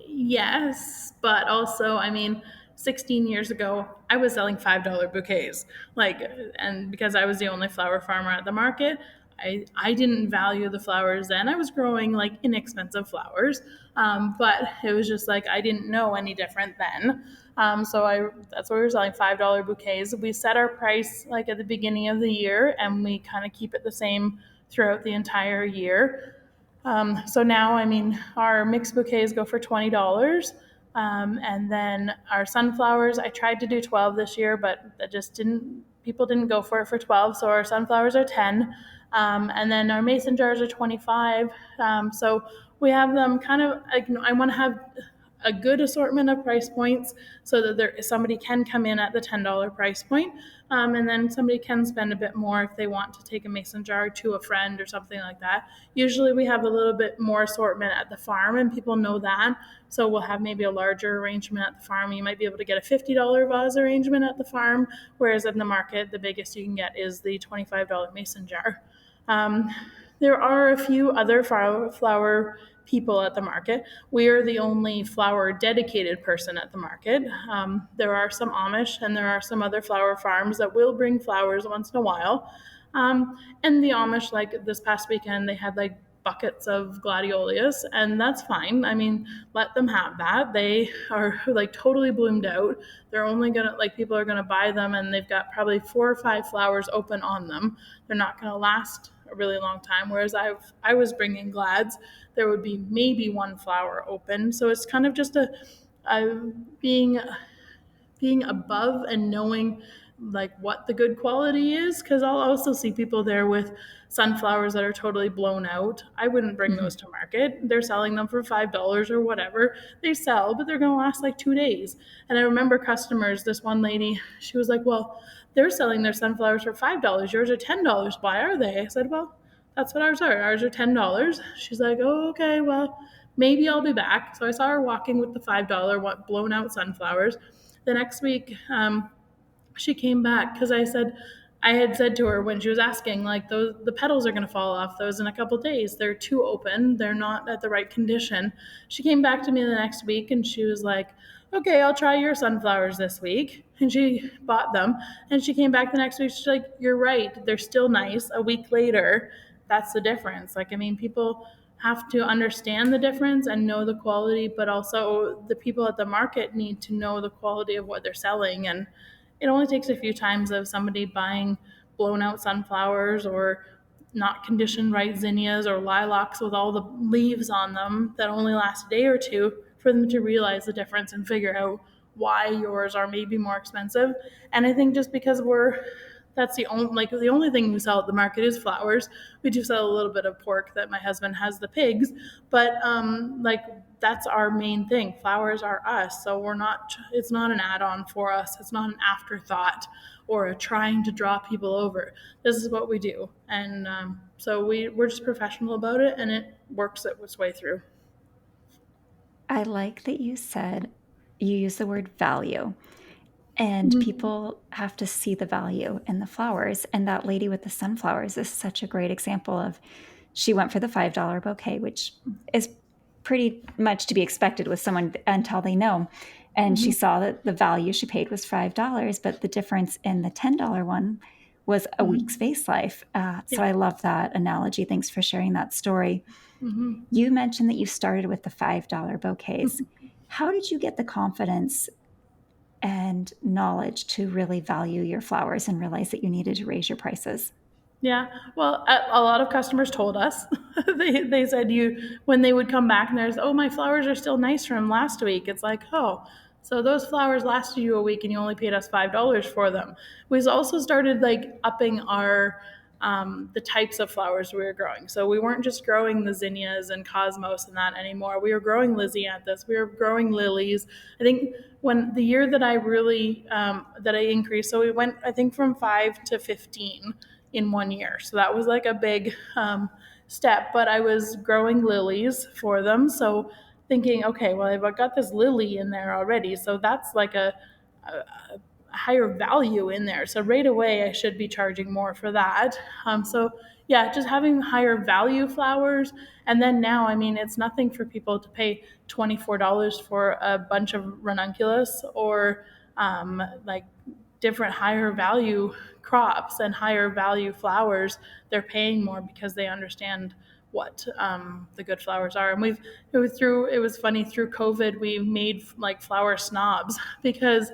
yes, but also, I mean, 16 years ago, I was selling $5 bouquets. Like, and because I was the only flower farmer at the market, I didn't value the flowers then. I was growing like inexpensive flowers, but it was just like I didn't know any different then. That's why we were selling $5 bouquets. We set our price like at the beginning of the year, and we kind of keep it the same throughout the entire year. So now, I mean, our mixed bouquets go for $20. And then our sunflowers, I tried to do 12 this year, but people didn't go for it for 12. So our sunflowers are 10. And then our mason jars are 25. So we have them kind of, like, I want to have a good assortment of price points so that somebody can come in at the $10 price point, and then somebody can spend a bit more if they want to take a mason jar to a friend or something like that. Usually we have a little bit more assortment at the farm, and people know that. So we'll have maybe a larger arrangement at the farm. You might be able to get a $50 vase arrangement at the farm, whereas in the market, the biggest you can get is the $25 mason jar. Um, there are a few other flower people at the market. We are the only flower dedicated person at the market. There are some Amish and there are some other flower farms that will bring flowers once in a while. And the Amish, like this past weekend, they had like buckets of gladiolus, and that's fine. I mean, let them have that. They are like totally bloomed out. They're only gonna, like, people are gonna buy them, and they've got probably 4 or 5 flowers open on them. They're not gonna last a really long time. Whereas I was bringing glads, there would be maybe 1 flower open. So it's kind of just a being above and knowing like what the good quality is, because I'll also see people there with sunflowers that are totally blown out. I wouldn't bring Mhm. those to market. They're selling them for $5 or whatever. They sell, but they're going to last like 2 days. And I remember customers, this one lady, she was like, well, they're selling their sunflowers for $5. Yours are $10. Why are they? I said, well, that's what ours are. Ours are $10. She's like, oh, okay, well, maybe I'll be back. So I saw her walking with the $5 blown out sunflowers. The next week, she came back because I had said to her when she was asking, like, those the petals are going to fall off those in a couple days. They're too open. They're not at the right condition. She came back to me the next week and she was like, okay, I'll try your sunflowers this week. And she bought them. And she came back the next week. She's like, you're right. They're still nice. A week later, that's the difference. Like, I mean, people have to understand the difference and know the quality, but also the people at the market need to know the quality of what they're selling. And it only takes a few times of somebody buying blown out sunflowers or not conditioned right zinnias or lilacs with all the leaves on them that only last a day or two for them to realize the difference and figure out why yours are maybe more expensive. And I think just because that's the only thing we sell at the market is flowers. We do sell a little bit of pork that my husband has the pigs, but like that's our main thing. Flowers are us, so it's not an add-on for us. It's not an afterthought or a trying to draw people over. This is what we do, and so we're just professional about it, and it works its way through. I like that you said you use the word value, and Mhm. people have to see the value in the flowers. And that lady with the sunflowers is such a great example of, she went for the $5 bouquet, which is pretty much to be expected with someone until they know. And she Mhm. saw that the value she paid was $5, but the difference in the $10 one was a week's Mhm. vase life. So Yeah. I love that analogy. Thanks for sharing that story. Mhm. You mentioned that you started with the $5 bouquets. How did you get the confidence and knowledge to really value your flowers and realize that you needed to raise your prices? Yeah, well, a lot of customers told us. They said when they would come back and there's, oh, my flowers are still nice from last week. It's like, oh, so those flowers lasted you a week and you only paid us $5 for them. We also started like upping our the types of flowers we were growing. So we weren't just growing the zinnias and cosmos and that anymore. We were growing lysianthus. We were growing lilies. I think when the year that I really that I increased, so we went, I think, from 5 to 15 in 1 year. So that was like a big step. But I was growing lilies for them. So thinking, okay, well, I've got this lily in there already. So that's like a higher value in there. So right away, I should be charging more for that. So yeah, just having higher value flowers. And then now, I mean, it's nothing for people to pay $24 for a bunch of ranunculus or like different higher value crops and higher value flowers. They're paying more because they understand what the good flowers are. And it was funny, through COVID, we made like flower snobs because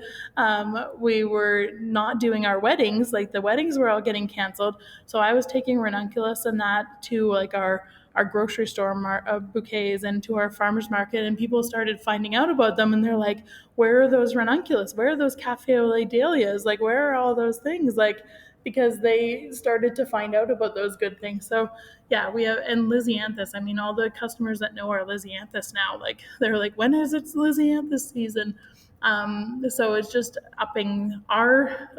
we were not doing our weddings. Like the weddings were all getting canceled. So I was taking ranunculus and that to like our our grocery store bouquets into our farmers market, and people started finding out about them, and they're like, where are those ranunculus, where are those cafe au lait dahlias, like where are all those things, like because they started to find out about those good things. So yeah, we have, and Lysianthus, I mean, all the customers that know our Lysianthus now, like they're like, when is it Lysianthus season? So it's just upping our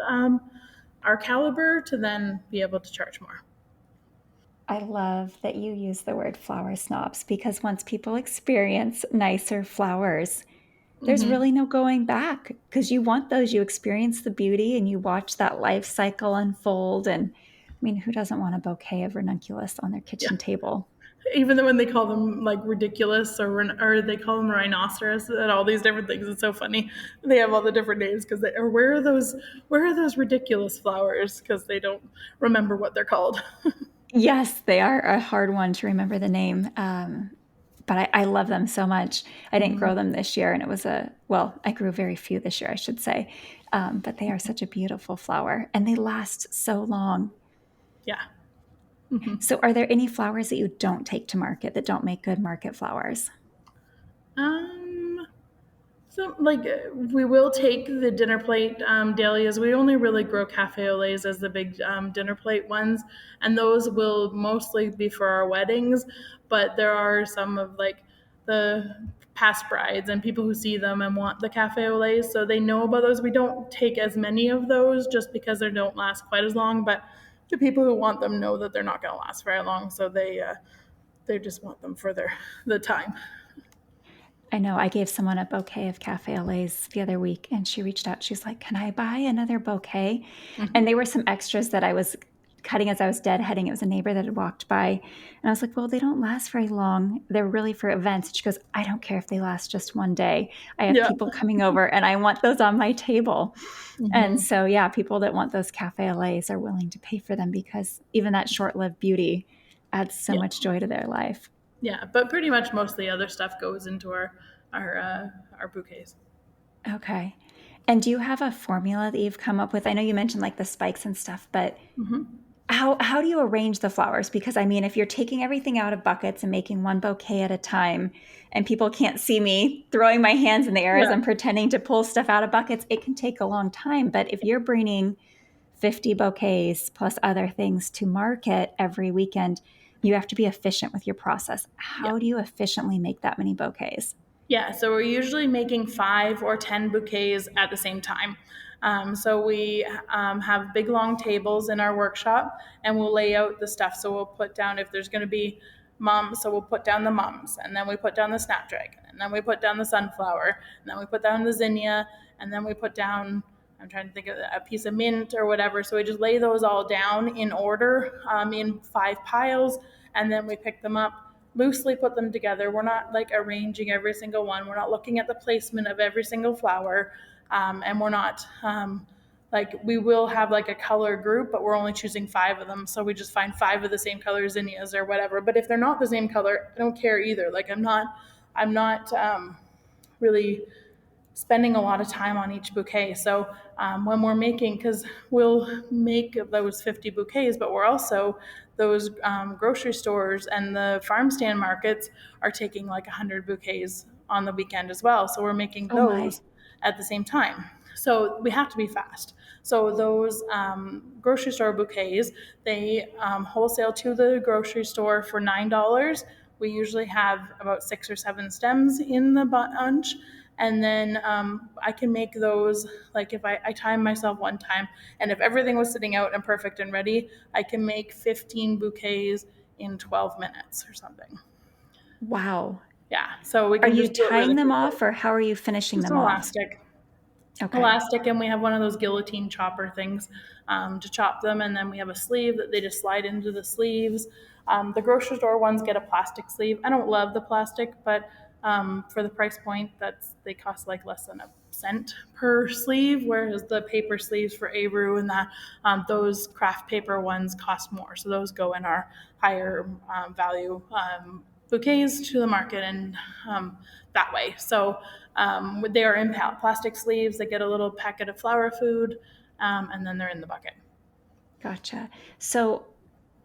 caliber to then be able to charge more. I love that you use the word flower snobs because once people experience nicer flowers, there's Mm-hmm. really no going back because you want those. You experience the beauty and you watch that life cycle unfold. And I mean, who doesn't want a bouquet of ranunculus on their Yeah. kitchen table? Even though when they call them like ridiculous or they call them rhinoceros and all these different things, it's so funny. They have all the different names because they or where are those ridiculous flowers because they don't remember what they're called. Yes, they are a hard one to remember the name. But I love them so much. I didn't Mm-hmm. grow them this year, and it was well, I grew very few this year, I should say. But they are such a beautiful flower, and they last so long. Yeah. Mm-hmm. So, are there any flowers that you don't take to market that don't make good market flowers? Um, So, like, we will take the dinner plate dahlias. We only really grow cafe au laits as the big dinner plate ones, and those will mostly be for our weddings. But there are some of like the past brides and people who see them and want the cafe au laits, so they know about those. We don't take as many of those just because they don't last quite as long. But the people who want them know that they're not going to last very long, so they just want them for the time. I know I gave someone a bouquet of cafe au laits the other week, and she reached out. She's like, "Can I buy another bouquet?" And they Hmm. were some extras that I was cutting as I was deadheading. It was a neighbor that had walked by, and I was like, "Well, they don't last very long. They're really for events." And she goes, "I don't care if they last just one day. I have Yeah. people coming over, and I want those on my table." And Hmm. so, yeah, people that want those cafe au laits are willing to pay for them because even that short-lived beauty adds so Yeah. much joy to their life. Yeah, but pretty much most of the other stuff goes into our bouquets. Okay. And do you have a formula that you've come up with? I know you mentioned like the spikes and stuff, but Hmm. how do you arrange the flowers? Because I mean, if you're taking everything out of buckets and making one bouquet at a time, and people can't see me throwing my hands in the air as Yeah, I'm pretending to pull stuff out of buckets, it can take a long time. But if you're bringing 50 bouquets plus other things to market every weekend, you have to be efficient with your process. yeah, How do you efficiently make that many bouquets? yeah. So we're usually making 5 or 10 bouquets at the same time. So we have big long tables in our workshop, and we'll lay out the stuff. So we'll put down if there's going to be mums, so we'll put down the mums, and then we put down the snapdragon, and then we put down the sunflower, and then we put down the zinnia, and then we put down. I'm trying to think of a piece of mint or whatever. So we just lay those all down in order in 5 piles, and then we pick them up, loosely put them together. We're not like arranging every single one. We're not looking at the placement of every single flower, and we're not like we will have like a color group, but we're only choosing 5 of them. So we just find 5 of the same color zinnias or whatever. But if they're not the same color, I don't care either. Like I'm not really spending a lot of time on each bouquet. So when we're making, because we'll make those 50 bouquets, but we're also, those grocery stores and the farm stand markets are taking like 100 bouquets on the weekend as well. So we're making Oh my. those at the same time. So we have to be fast. So those grocery store bouquets, they wholesale to the grocery store for $9. We usually have about 6 or 7 stems in the bunch, and then I can make those, like if I time myself one time, and if everything was sitting out and perfect and ready, I can make 15 bouquets in 12 minutes or something. Wow. Yeah, so we Are can you just do it tying really them quickly. off or how are you finishing Just them off? elastic. Okay. Elastic, and we have one of those guillotine chopper things to chop them, and then we have a sleeve that they just slide into the sleeves. The grocery store ones get a plastic sleeve. I don't love the plastic, but for the price point, they cost like less than a cent per sleeve, whereas the paper sleeves for Aru and that those craft paper ones cost more. So those go in our higher value bouquets to the market, and that way. So they are in plastic sleeves. They get a little packet of flower food, and then they're in the bucket. Gotcha. So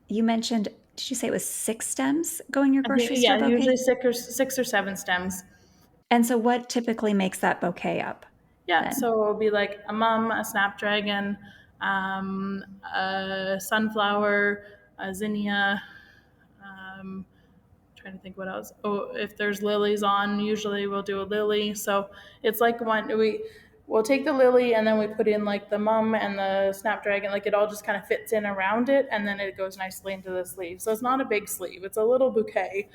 you mentioned did you say it was 6 stems go in your I think, grocery store yeah, usually bouquet? 6 or 7 stems. And so what typically makes that bouquet up Yeah, then? so it'll be like a mum, a snapdragon, a sunflower, a zinnia. Um, Trying to think what else. Oh, if there's lilies on, usually we'll do a lily. So it's like we'll take the lily and then we put in like the mum and the snapdragon. Like it all just kind of fits in around it, and then it goes nicely into the sleeve. So it's not a big sleeve; it's a little bouquet.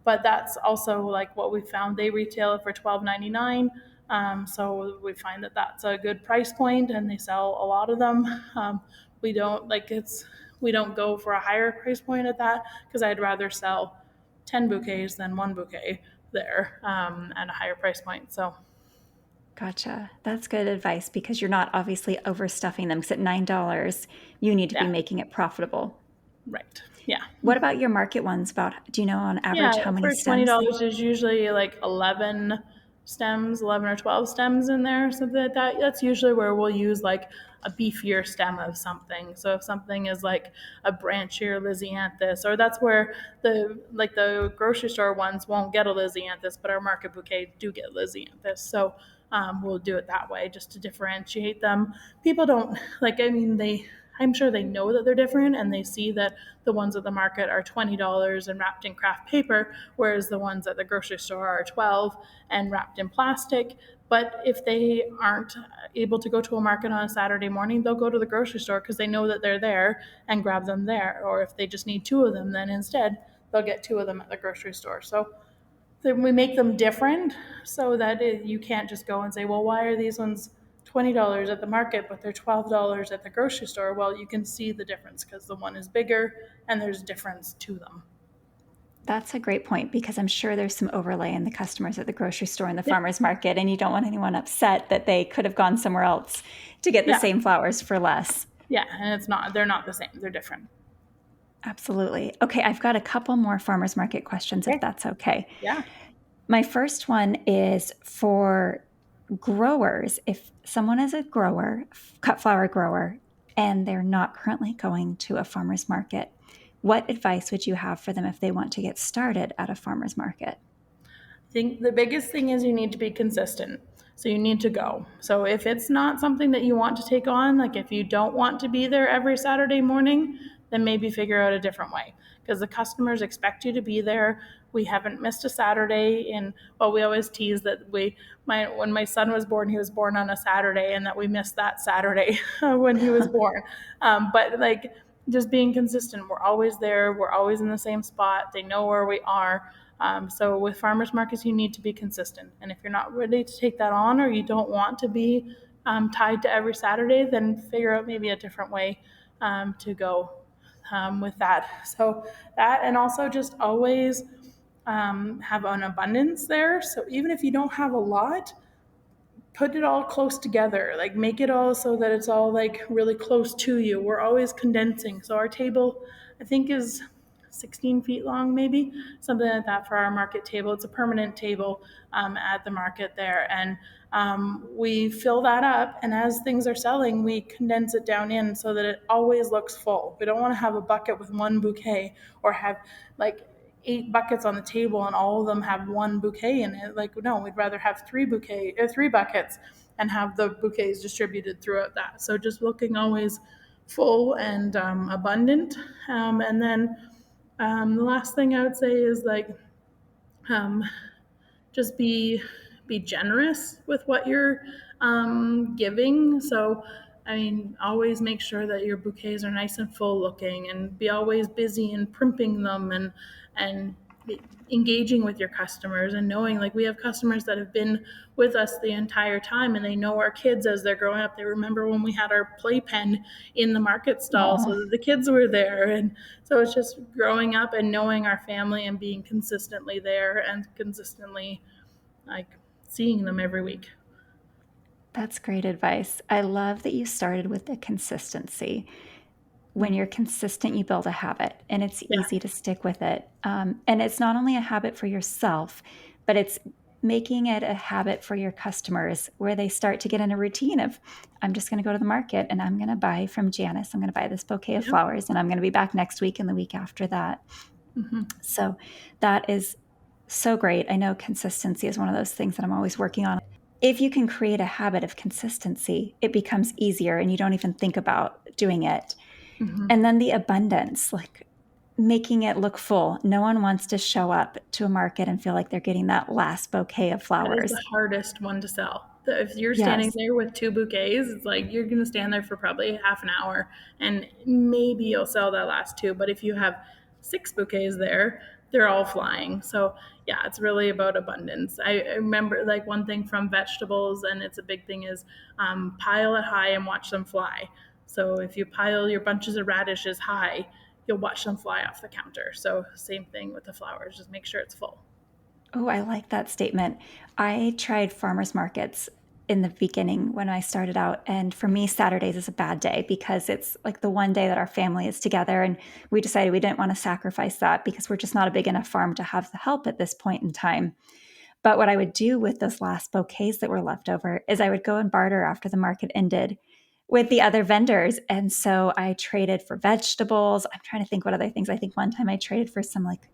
But that's also like what we found. They retail it for $12.99. So we find that that's a good price point, and they sell a lot of them. We don't like it's we don't go for a higher price point at that because I'd rather sell 10 bouquets than one bouquet there at a higher price point. So Gotcha. That's good advice because you're not obviously overstuffing them because at $9, you need to be yeah, making it profitable. right. Yeah. What about your market ones? Do you know on Yeah, average how many for stems they? $20, there's usually like 11 stems, 11 or 12 stems in there, something like that. That's usually where we'll use like a beefier stem of something. So if something is like a branchier Lysianthus, or that's where the grocery store ones won't get a Lysianthus, but our market bouquet do get Lysianthus. So we'll do it that way just to differentiate them. People don't like. I mean, I'm sure they know that they're different and they see that the ones at the market are $20 and wrapped in craft paper, whereas the ones at the grocery store are 12 and wrapped in plastic. But if they aren't able to go to a market on a Saturday morning, they'll go to the grocery store because they know that they're there and grab them there. Or if they just need two of them, then instead they'll get two of them at the grocery store. So then we make them different so that you can't just go and say, well, why are these ones $20 at the market, but they're $12 at the grocery store? Well, you can see the difference because the one is bigger and there's difference to them. That's a great point because I'm sure there's some overlay in the customers at the grocery store and the Yeah. farmer's market, and you don't want anyone upset that they could have gone somewhere else to get the Yeah. same flowers for less. Yeah. And they're not the same. They're different. Absolutely. Okay, I've got a couple more farmer's market questions if Okay. that's okay. Yeah. My first one is for growers. If someone is a grower, cut flower grower, and they're not currently going to a farmer's market, what advice would you have for them if they want to get started at a farmer's market? I think the biggest thing is you need to be consistent. So you need to go. So if it's not something that you want to take on, like if you don't want to be there every Saturday morning, then maybe figure out a different way because the customers expect you to be there. We haven't missed a Saturday in, well, we always tease that when my son was born, he was born on a Saturday and that we missed that Saturday when he was born. But like just being consistent, we're always there. We're always in the same spot. They know where we are. So with farmers markets, you need to be consistent. And if you're not ready to take that on or you don't want to be tied to every Saturday, then figure out maybe a different way to go with that. So that, and also just always have an abundance there. So even if you don't have a lot, put it all close together, like make it all so that it's all like really close to you. We're always condensing. So our table, I think, is 16 feet long, maybe something like that for our market table. It's a permanent table at the market there. And we fill that up. And as things are selling, we condense it down in so that it always looks full. We don't want to have a bucket with one bouquet or have like 8 buckets on the table and all of them have one bouquet in it. Like, no, we'd rather have 3 buckets and have the bouquets distributed throughout that. So just looking always full and abundant. And then the last thing I would say is like um, just be generous with what you're giving. So, I mean, always make sure that your bouquets are nice and full looking, and be always busy in primping them and engaging with your customers and knowing like we have customers that have been with us the entire time and they know our kids as they're growing up. They remember when we had our playpen in the market stall so Oh, that the kids were there. And so it's just growing up and knowing our family and being consistently there and consistently like seeing them every week. that's great advice. I love that you started with the consistency. When you're consistent, you build a habit and it's Yeah. easy to stick with it. And it's not only a habit for yourself, but it's making it a habit for your customers where they start to get in a routine of, I'm just going to go to the market and I'm going to buy from Janis. I'm going to buy this bouquet of Yep. flowers and I'm going to be back next week and the week after that. Hmm. So that is so great. I know consistency is one of those things that I'm always working on. If you can create a habit of consistency, it becomes easier and you don't even think about doing it. Hmm. And then the abundance, like making it look full. No one wants to show up to a market and feel like they're getting that last bouquet of That is the flowers. hardest one to sell. If you're standing Yes. there with two bouquets, it's like you're going to stand there for probably half an hour and maybe you'll sell that last two. But if you have six bouquets there, they're all flying. So, yeah, it's really about abundance. I remember like one thing from vegetables, and it's a big thing, is pile it high and watch them fly. So, if you pile your bunches of radishes high, you'll watch them fly off the counter. So, same thing with the flowers, just make sure it's full. Oh, I like that statement. I tried farmers markets in the beginning when I started out. And for me, Saturdays is a bad day because it's like the one day that our family is together. And we decided we didn't want to sacrifice that because we're just not a big enough farm to have the help at this point in time. But what I would do with those last bouquets that were left over is I would go and barter after the market ended with the other vendors. And so I traded for vegetables. I'm trying to think what other things. I think one time I traded for some like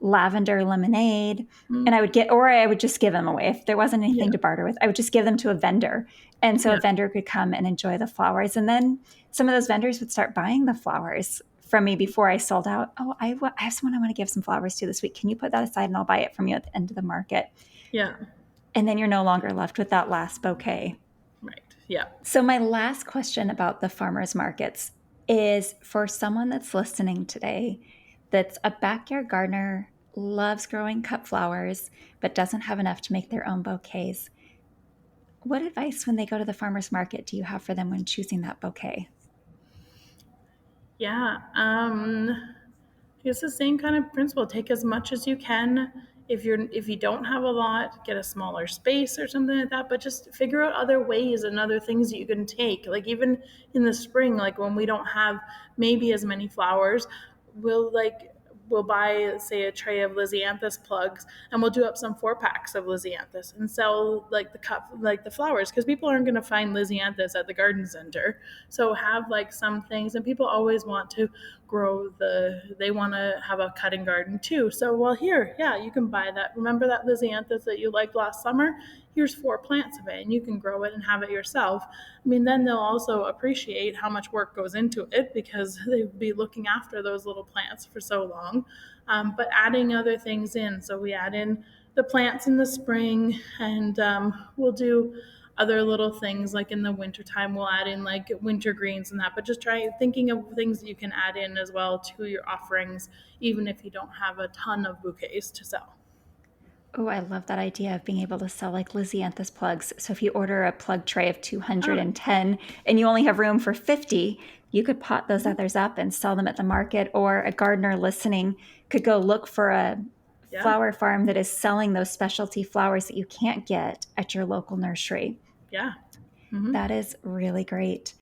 lavender lemonade. And Mm. I would just give them away. If there wasn't Yeah. anything to barter with, I would just give them to a vendor. And so a Yeah. vendor could come and enjoy the flowers. And then some of those vendors would start buying the flowers from me before I sold out. Oh, I have someone I want to give some flowers to this week. Can you put that aside and I'll buy it from you at the end of the market? Yeah. And then you're no longer left with that last bouquet. Right. Yeah. So, my last question about the farmers markets is for someone that's listening today that's a backyard gardener, loves growing cut flowers, but doesn't have enough to make their own bouquets. What advice when they go to the farmers market do you have for them when choosing that bouquet? Yeah. It's the same kind of principle. Take as much as you can. If you don't have a lot, get a smaller space or something like that. But just figure out other ways and other things that you can take. Like even in the spring, like when we don't have maybe as many flowers, we'll like we'll buy say a tray of Lysianthus plugs and we'll do up some 4 packs of Lysianthus and sell like the cup like the flowers because people aren't going to find Lysianthus at the garden center. So have like some things, and people always want to they want to have a cutting garden too. So, well, here, yeah, you can buy that. Remember that Lysianthus that you liked last summer? Here's 4 plants of it, and you can grow it and have it yourself. I mean, then they'll also appreciate how much work goes into it because they'll be looking after those little plants for so long. But adding other things in. So, we add in the plants in the spring, and we'll do other little things like in the wintertime we'll add in like winter greens and that, but just try thinking of things that you can add in as well to your offerings even if you don't have a ton of bouquets to sell. Oh, I love that idea of being able to sell like Lysianthus plugs. So if you order a plug tray of Oh, 210 and you only have room for 50, you could pot those mhm. others up and sell them at the market. Or a gardener listening could go look for a Yeah. flower farm that is selling those specialty flowers that you can't get at your local nursery. Yeah. Hmm. That is really great.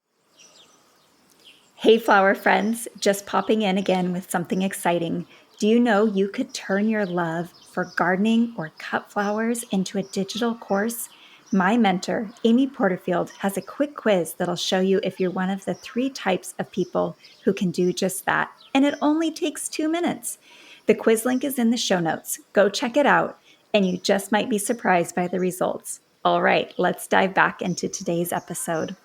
Hey, flower friends, just popping in again with something exciting. Do you know you could turn your love for gardening or cut flowers into a digital course? My mentor, Amy Porterfield, has a quick quiz that'll show you if you're one of the 3 types of people who can do just that. And it only takes 2 minutes. The quiz link is in the show notes. Go check it out, and you just might be surprised by the results. All right, let's dive back into today's episode.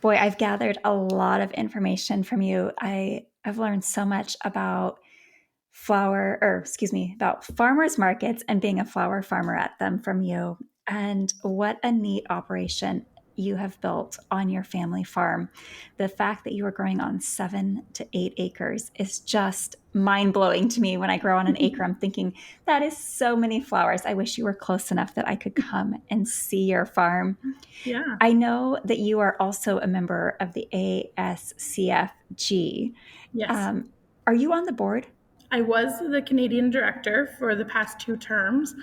Boy, I've gathered a lot of information from you. I've learned so much about about farmers markets and being a flower farmer at them from you. And what a neat operation you have built on your family farm. The fact that you are growing on 7 to 8 acres is just mind blowing to me. When I grow on an acre, I'm thinking, that is so many flowers. I wish you were close enough that I could come and see your farm. Yeah. I know that you are also a member of the ASCFG. Yes. Um, are you on the board? I was the Canadian director for the past 2 terms.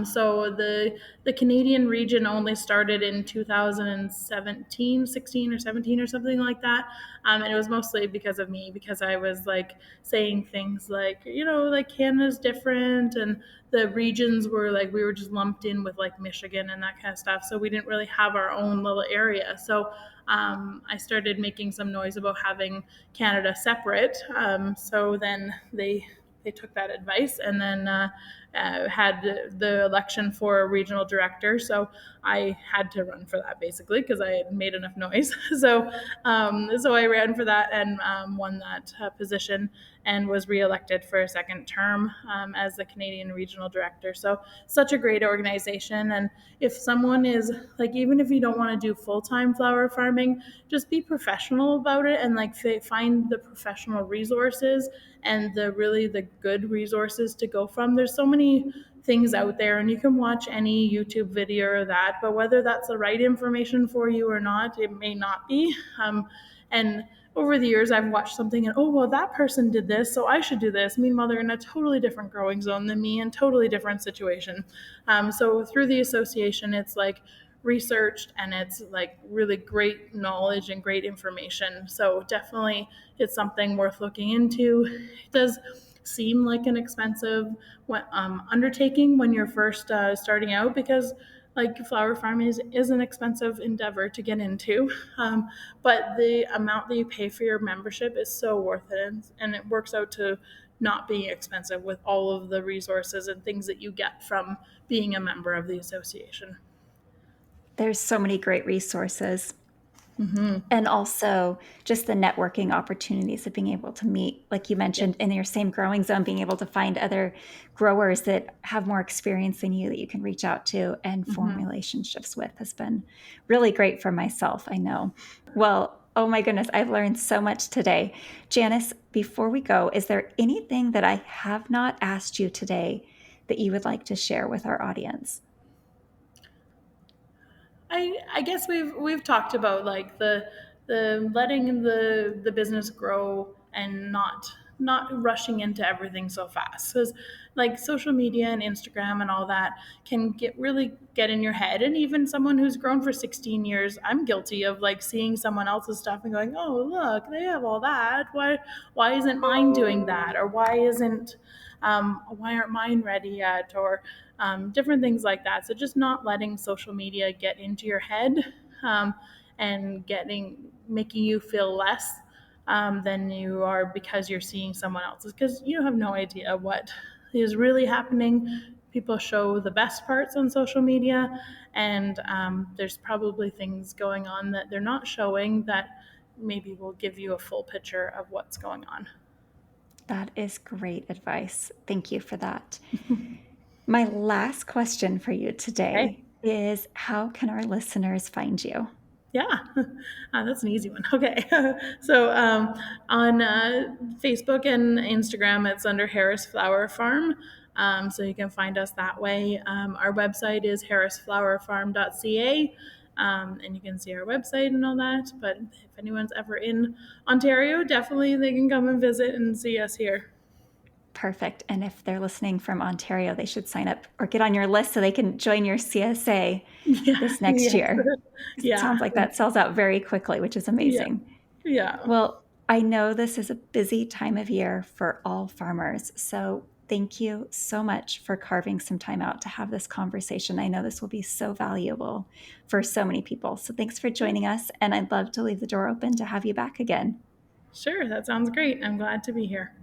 So the Canadian region only started in 2017, 16 or 17 or something like that. And it was mostly because of me, because I was like saying things like, like Canada's different, and the regions were like, we were just lumped in with like Michigan and that kind of stuff. So we didn't really have our own little area. So I started making some noise about having Canada separate. So then they took that advice, and then had the election for a regional director. So I had to run for that basically because I had made enough noise. So I ran for that and won that position and was reelected for a second term as the Canadian regional director. So such a great organization. And if someone is like, even if you don't want to do full-time flower farming, just be professional about it and like find the professional resources and the good resources to go from. There's so many things out there, and you can watch any YouTube video or that, but whether that's the right information for you or not, it may not be. And over the years, I've watched something and, oh, well, that person did this, so I should do this. Meanwhile, they're in a totally different growing zone than me and totally different situation. So through the association, it's like researched, and it's like really great knowledge and great information. So definitely it's something worth looking into. It does seem like an expensive undertaking when you're first starting out, because like flower farming is an expensive endeavor to get into, but the amount that you pay for your membership is so worth it, and it works out to not being expensive with all of the resources and things that you get from being a member of the association. There's so many great resources. And also just the networking opportunities of being able to meet, like you mentioned, in your same growing zone, being able to find other growers that have more experience than you that you can reach out to and form relationships with has been really great for myself, I know. Well, oh my goodness, I've learned so much today. Janis, before we go, is there anything that I have not asked you today that you would like to share with our audience? I guess we've talked about like the letting the business grow and not rushing into everything so fast, because like social media and Instagram and all that can get in your head. And even someone who's grown for 16 years, I'm guilty of like seeing someone else's stuff and going, oh look, they have all that, why isn't mine doing that, or why aren't mine ready yet, or different things like that. So just not letting social media get into your head, and making you feel less than you are because you're seeing someone else's, because you have no idea what is really happening. People show the best parts on social media, and there's probably things going on that they're not showing that maybe will give you a full picture of what's going on. That is great advice. Thank you for that. My last question for you Okay. today is, how can our listeners find you? Yeah, that's an easy one. Okay. So on Facebook and Instagram, it's under Harris Flower Farm. So you can find us that way. Our website is harrisflowerfarm.ca. And you can see our website and all that. But if anyone's ever in Ontario, definitely they can come and visit and see us here. Perfect. And if they're listening from Ontario, they should sign up or get on your list so they can join your C.S.A. Yeah. this next Yes. year. It Yeah. sounds like that sells out very quickly, which is Yeah. amazing. Yeah. Well, I know this is a busy time of year for all farmers. So thank you so much for carving some time out to have this conversation. I know this will be so valuable for so many people. So thanks for joining us. And I'd love to leave the door open to have you back again. Sure. That sounds great. I'm glad to be here.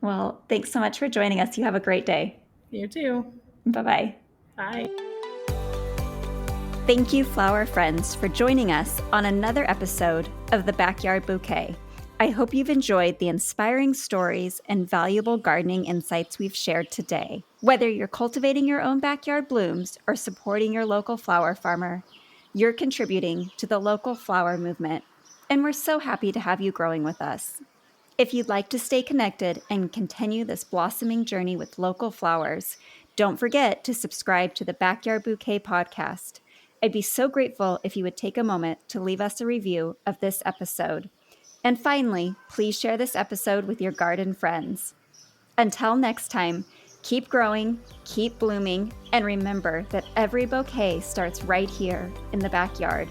Well, thanks so much for joining us. You have a great day. You too. Bye-bye. Bye. Thank you, flower friends, for joining us on another episode of the Backyard Bouquet. I hope you've enjoyed the inspiring stories and valuable gardening insights we've shared today. Whether you're cultivating your own backyard blooms or supporting your local flower farmer, you're contributing to the local flower movement, and we're so happy to have you growing with us. If you'd like to stay connected and continue this blossoming journey with local flowers, don't forget to subscribe to the Backyard Bouquet Podcast. I'd be so grateful if you would take a moment to leave us a review of this episode. And finally, please share this episode with your garden friends. Until next time, keep growing, keep blooming, and remember that every bouquet starts right here in the backyard.